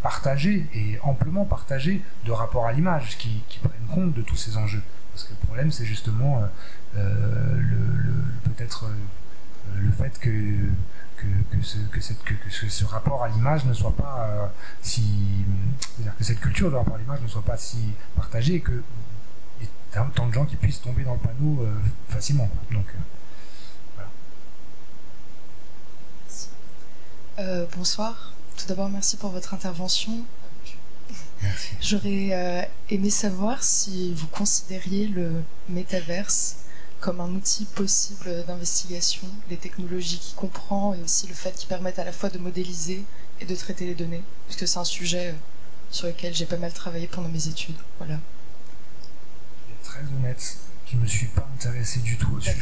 S5: partagée et amplement partagée de rapport à l'image qui prennent compte de tous ces enjeux. Parce que le problème, c'est justement peut-être le fait que ce rapport à l'image ne soit pas c'est-à-dire que cette culture de rapport à l'image ne soit pas si partagée et que il y ait tant de gens qui puissent tomber dans le panneau facilement. Donc
S16: voilà. Bonsoir. Tout d'abord, merci pour votre intervention.
S5: Merci.
S16: J'aurais aimé savoir si vous considériez le métaverse comme un outil possible d'investigation, les technologies qu'il comprend et aussi le fait qu'ils permettent à la fois de modéliser et de traiter les données, puisque c'est un sujet sur lequel j'ai pas mal travaillé pendant mes études. Voilà.
S5: Très honnête, je me suis pas intéressé du tout au sujet.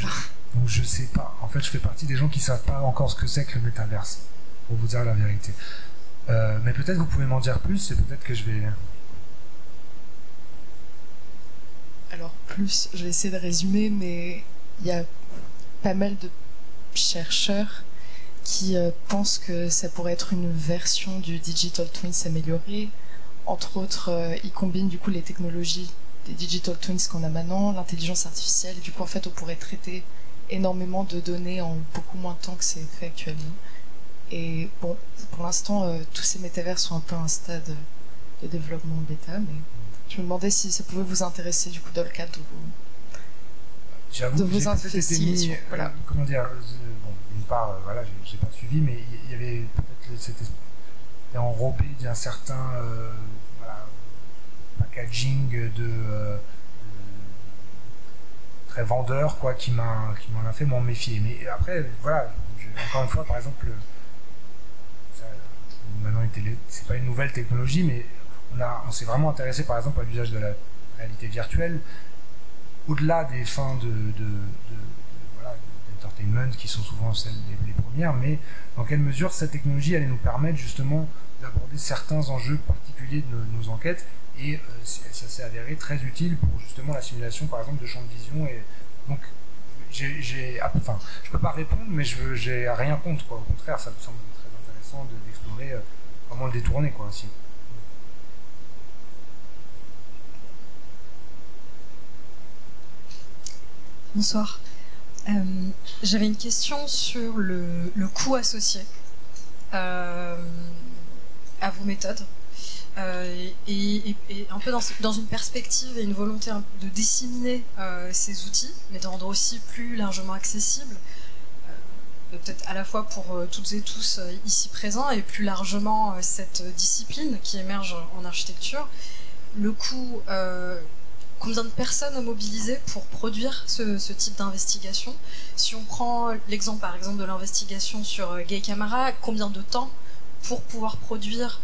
S5: Donc je sais pas. En fait, je fais partie des gens qui savent pas encore ce que c'est que le métaverse, pour vous dire la vérité. Mais peut-être vous pouvez m'en dire plus et peut-être que je vais...
S16: Alors plus, je vais essayer de résumer, mais il y a pas mal de chercheurs qui pensent que ça pourrait être une version du Digital Twins améliorée. Entre autres, ils combinent du coup les technologies des Digital Twins qu'on a maintenant, l'intelligence artificielle, et du coup en fait on pourrait traiter énormément de données en beaucoup moins de temps que c'est fait actuellement. Et bon, pour l'instant, tous ces métavers sont un peu à un stade de développement bêta, mais je me demandais si ça pouvait vous intéresser du coup dans le cadre de vos investigations. Voilà.
S5: Comment dire, bon, d'une part, voilà, j'ai pas suivi, mais il y avait peut-être c'était enrobé d'un certain voilà, packaging très vendeur, quoi, qui m'en a fait m'en méfier. Mais après, voilà, encore une fois, par exemple, maintenant c'est pas une nouvelle technologie, mais on s'est vraiment intéressé par exemple à l'usage de la réalité virtuelle au-delà des fins d'entertainment qui sont souvent celles les premières, mais dans quelle mesure cette technologie allait nous permettre justement d'aborder certains enjeux particuliers de nos enquêtes, et ça s'est avéré très utile pour justement la simulation par exemple de champs de vision. Et donc enfin, je peux pas répondre, mais j'ai rien contre, quoi. Au contraire, ça me semble très intéressant d'explorer comment le détourner, quoi, aussi.
S17: Bonsoir. J'avais une question sur le coût associé à vos méthodes et un peu dans une perspective et une volonté de disséminer ces outils, mais de rendre aussi plus largement accessibles, peut-être à la fois pour toutes et tous ici présents et plus largement cette discipline qui émerge en architecture. Le coût... combien de personnes à mobiliser pour produire ce type d'investigation? Si on prend l'exemple par exemple de l'investigation sur Gay Camara, combien de temps pour pouvoir produire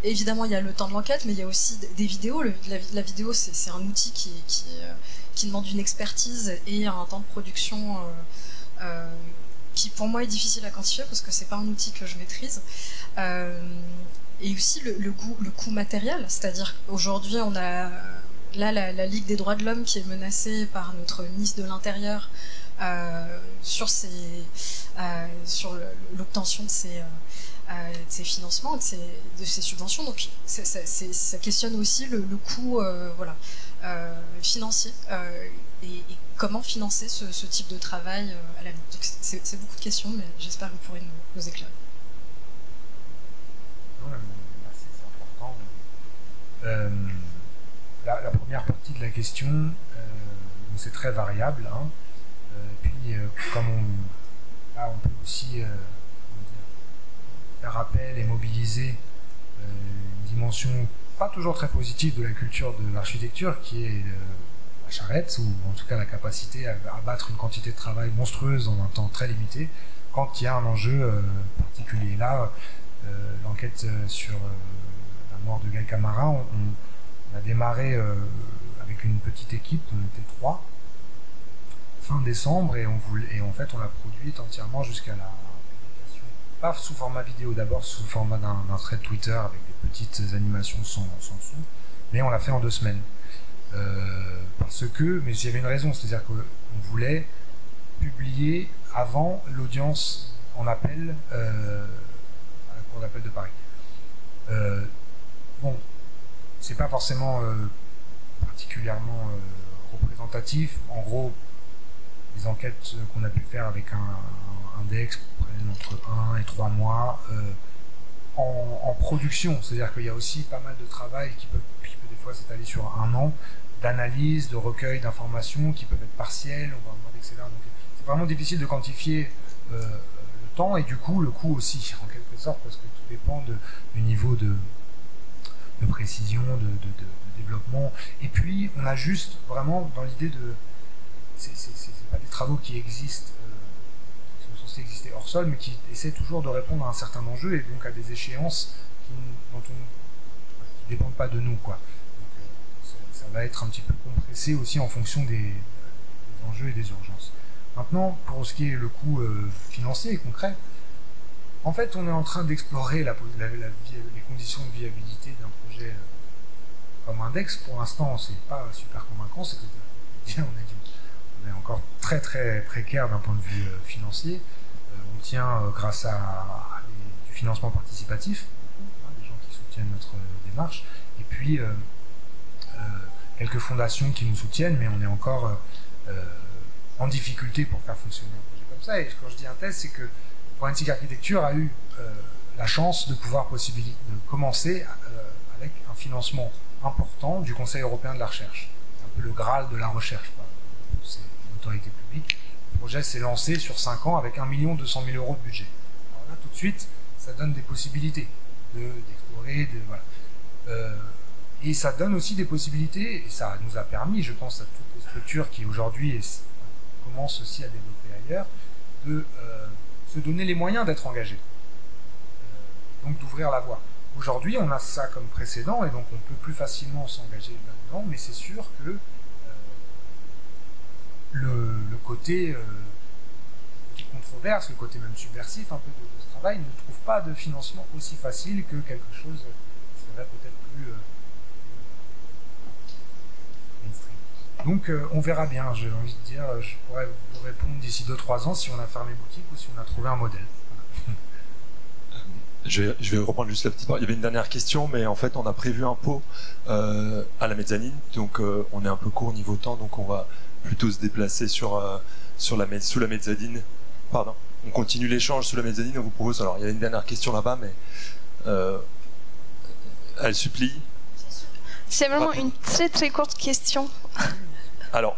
S17: évidemment il y a le temps de l'enquête, mais il y a aussi des vidéos. La vidéo c'est un outil qui demande une expertise et un temps de production qui pour moi est difficile à quantifier parce que c'est pas un outil que je maîtrise. Et aussi le coût matériel, c'est-à-dire aujourd'hui on a... Là, la Ligue des droits de l'homme qui est menacée par notre ministre de l'Intérieur sur l'obtention de ces financements, de ces subventions. Donc ça questionne aussi le coût financier et comment financer ce type de travail à l'avenir. Donc c'est beaucoup de questions, mais j'espère que vous pourrez nous éclairer.
S5: Merci, c'est important. La première partie de la question, c'est très variable. Hein. Puis, comme on peut aussi faire appel et mobiliser une dimension pas toujours très positive de la culture de l'architecture, qui est la charrette, ou en tout cas la capacité à abattre une quantité de travail monstrueuse en un temps très limité, quand il y a un enjeu particulier. Là, l'enquête sur la mort de Guy Camara, on a démarré avec une petite équipe, on était 3, fin décembre, et en fait on l'a produite entièrement jusqu'à la publication, pas sous format vidéo, d'abord sous format d'un thread Twitter avec des petites animations sans son, mais on l'a fait en 2 semaines. Mais il y avait une raison, c'est-à-dire qu'on voulait publier avant l'audience en appel à la Cour d'appel de Paris. Bon, c'est pas forcément particulièrement représentatif. En gros, les enquêtes qu'on a pu faire avec un DEX prennent entre 1 et 3 mois en production, c'est-à-dire qu'il y a aussi pas mal de travail qui peut des fois s'étaler sur 1 an, d'analyse, de recueil d'informations qui peuvent être partielles, on va avoir d'accélérer. Donc c'est vraiment difficile de quantifier le temps et du coup le coût aussi, en quelque sorte, parce que tout dépend du niveau de précision, de développement. Et puis on a juste vraiment dans l'idée de... c'est pas des travaux qui existent, qui sont censés exister hors sol, mais qui essaient toujours de répondre à un certain enjeu et donc à des échéances qui ne dépendent pas de nous, quoi. Donc, ça va être un petit peu compressé aussi en fonction des enjeux et des urgences. Maintenant, pour ce qui est le coût financier et concret, en fait, on est en train d'explorer les conditions de viabilité d'un projet comme Index. Pour l'instant, c'est pas super convaincant, c'est que on est encore très très précaire d'un point de vue financier. On tient grâce à du financement participatif, des gens qui soutiennent notre démarche, et puis quelques fondations qui nous soutiennent, mais on est encore en difficulté pour faire fonctionner un projet comme ça. Et quand je dis un test, c'est que Forensic Architecture a eu la chance de pouvoir commencer avec un financement important du Conseil européen de la recherche. C'est un peu le Graal de la recherche, c'est une autorité publique. Le projet s'est lancé sur 5 ans avec 1 200 000 € de budget. Alors là, tout de suite, ça donne des possibilités d'explorer, voilà. Et ça donne aussi des possibilités, et ça nous a permis, je pense à toutes les structures qui aujourd'hui commencent aussi à développer ailleurs, de se donner les moyens d'être engagés, donc d'ouvrir la voie. Aujourd'hui, on a ça comme précédent, et donc on peut plus facilement s'engager là-dedans, mais c'est sûr que le côté controverse, le côté même subversif un peu de ce travail ne trouve pas de financement aussi facile que quelque chose qui serait peut-être plus mainstream. Donc on verra bien, j'ai envie de dire, je pourrais vous répondre d'ici 2-3 ans si on a fermé boutique ou si on a trouvé un modèle.
S13: Je vais reprendre juste la petite part. Il y avait une dernière question, mais en fait on a prévu un pot à la mezzanine, donc on est un peu court niveau temps, donc on va plutôt se déplacer sous la mezzanine. Pardon. On continue l'échange sous la mezzanine. On vous propose. Alors il y a une dernière question là-bas, mais elle supplie.
S18: C'est vraiment une très très courte question.
S13: Alors.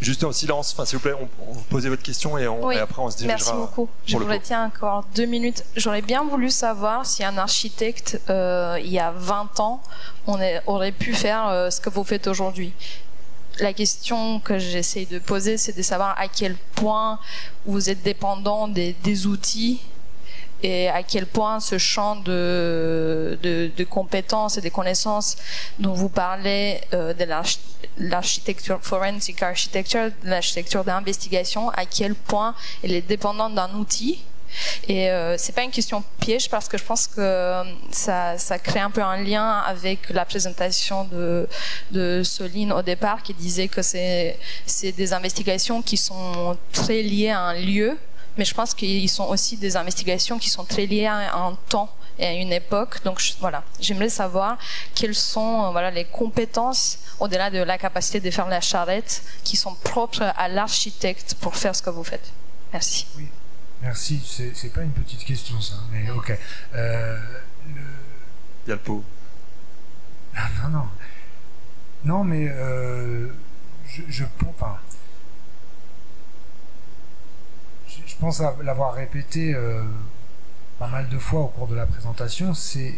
S13: Juste en silence, enfin, s'il vous plaît, vous posez votre question et après on se dirigera.
S18: Merci beaucoup. Je vous retiens encore 2 minutes. J'aurais bien voulu savoir si un architecte, il y a 20 ans, aurait pu faire ce que vous faites aujourd'hui. La question que j'essaie de poser, c'est de savoir à quel point vous êtes dépendant des outils et à quel point ce champ de compétences et de connaissances dont vous parlez de l'architecture forensic architecture, de l'architecture d'investigation, à quel point elle est dépendante d'un outil Et c'est pas une question piège parce que je pense que ça crée un peu un lien avec la présentation de Soline au départ, qui disait que c'est des investigations qui sont très liées à un lieu, mais je pense qu'ils sont aussi des investigations qui sont très liées à un temps et à une époque. Donc voilà, j'aimerais savoir quelles sont les compétences au-delà de la capacité de faire la charrette qui sont propres à l'architecte pour faire ce que vous faites. Merci.
S5: Oui. Merci, c'est pas une petite question ça, mais ok.
S13: Il y a le pot.
S5: Non, mais je pense l'avoir répété pas mal de fois au cours de la présentation, c'est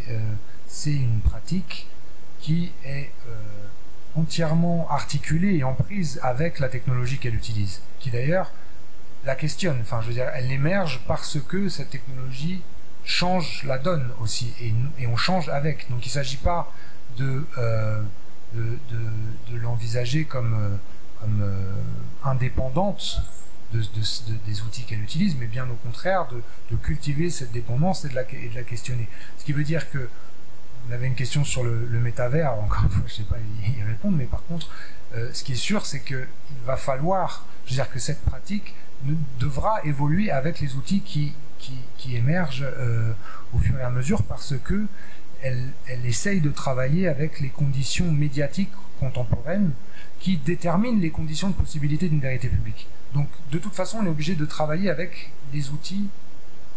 S5: une pratique qui est entièrement articulée et en prise avec la technologie qu'elle utilise, qui d'ailleurs la questionne. Enfin, je veux dire, elle émerge parce que cette technologie change la donne aussi, et on change avec. Donc, il ne s'agit pas de l'envisager comme indépendante des outils qu'elle utilise, mais bien au contraire de cultiver cette dépendance et de la questionner. Ce qui veut dire que vous avez une question sur le métavers, encore une fois, je ne sais pas y répondre, mais par contre, ce qui est sûr, c'est qu'il va falloir, je veux dire que cette pratique devra évoluer avec les outils qui émergent au fur et à mesure, parce que elle essaye de travailler avec les conditions médiatiques contemporaines qui déterminent les conditions de possibilité d'une vérité publique. Donc de toute façon, on est obligé de travailler avec des outils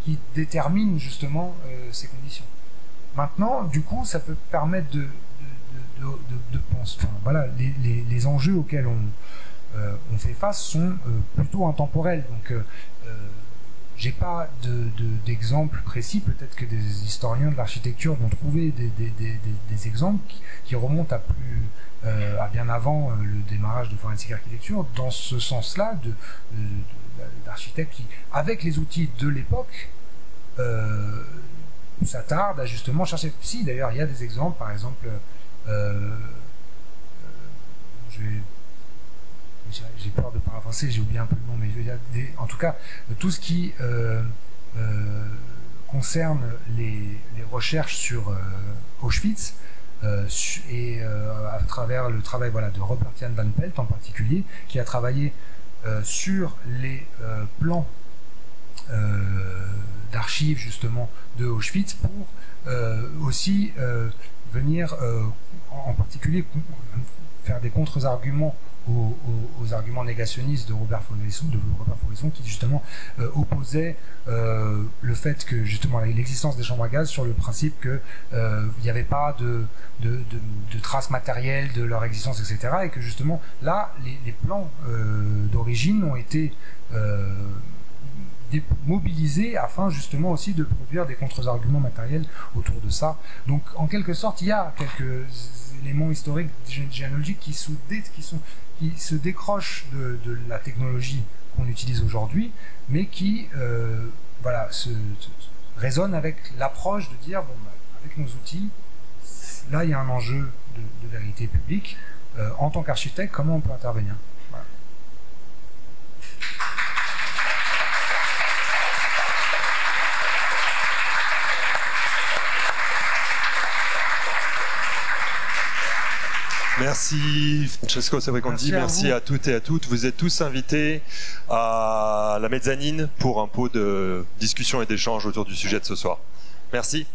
S5: qui déterminent justement ces conditions. Maintenant, du coup, ça peut permettre de penser. Enfin, voilà, les enjeux auxquels on fait face sont plutôt intemporels. Donc, j'ai pas d'exemple précis. Peut-être que des historiens de l'architecture vont trouver des exemples qui remontent à bien avant le démarrage de Forensic Architecture, dans ce sens-là, d'architectes qui, avec les outils de l'époque, s'attardent à justement chercher. Si, d'ailleurs, il y a des exemples, par exemple, j'ai peur de paraphraser, j'ai oublié un peu le nom, mais il y a en tout cas, tout ce qui concerne les recherches sur Auschwitz, et à travers le travail de Robert-Jan van Pelt en particulier, qui a travaillé sur les plans d'archives justement de Auschwitz pour aussi venir en particulier faire des contre-arguments aux arguments négationnistes de Robert Faurisson, qui justement opposait le fait que justement l'existence des chambres à gaz sur le principe que il n'y avait pas de traces matérielles de leur existence, etc., et que justement là les plans d'origine ont été mobilisés afin justement aussi de produire des contre-arguments matériels autour de ça. Donc en quelque sorte, il y a quelques éléments historiques, généalogiques qui se décrochent de la technologie qu'on utilise aujourd'hui, mais qui résonnent avec l'approche de dire, avec nos outils, là il y a un enjeu de vérité publique. En tant qu'architecte, comment on peut intervenir? Voilà.
S13: Merci Francesco Sebregondi, merci à toutes et à toutes. Vous êtes tous invités à la mezzanine pour un pot de discussion et d'échange autour du sujet de ce soir. Merci.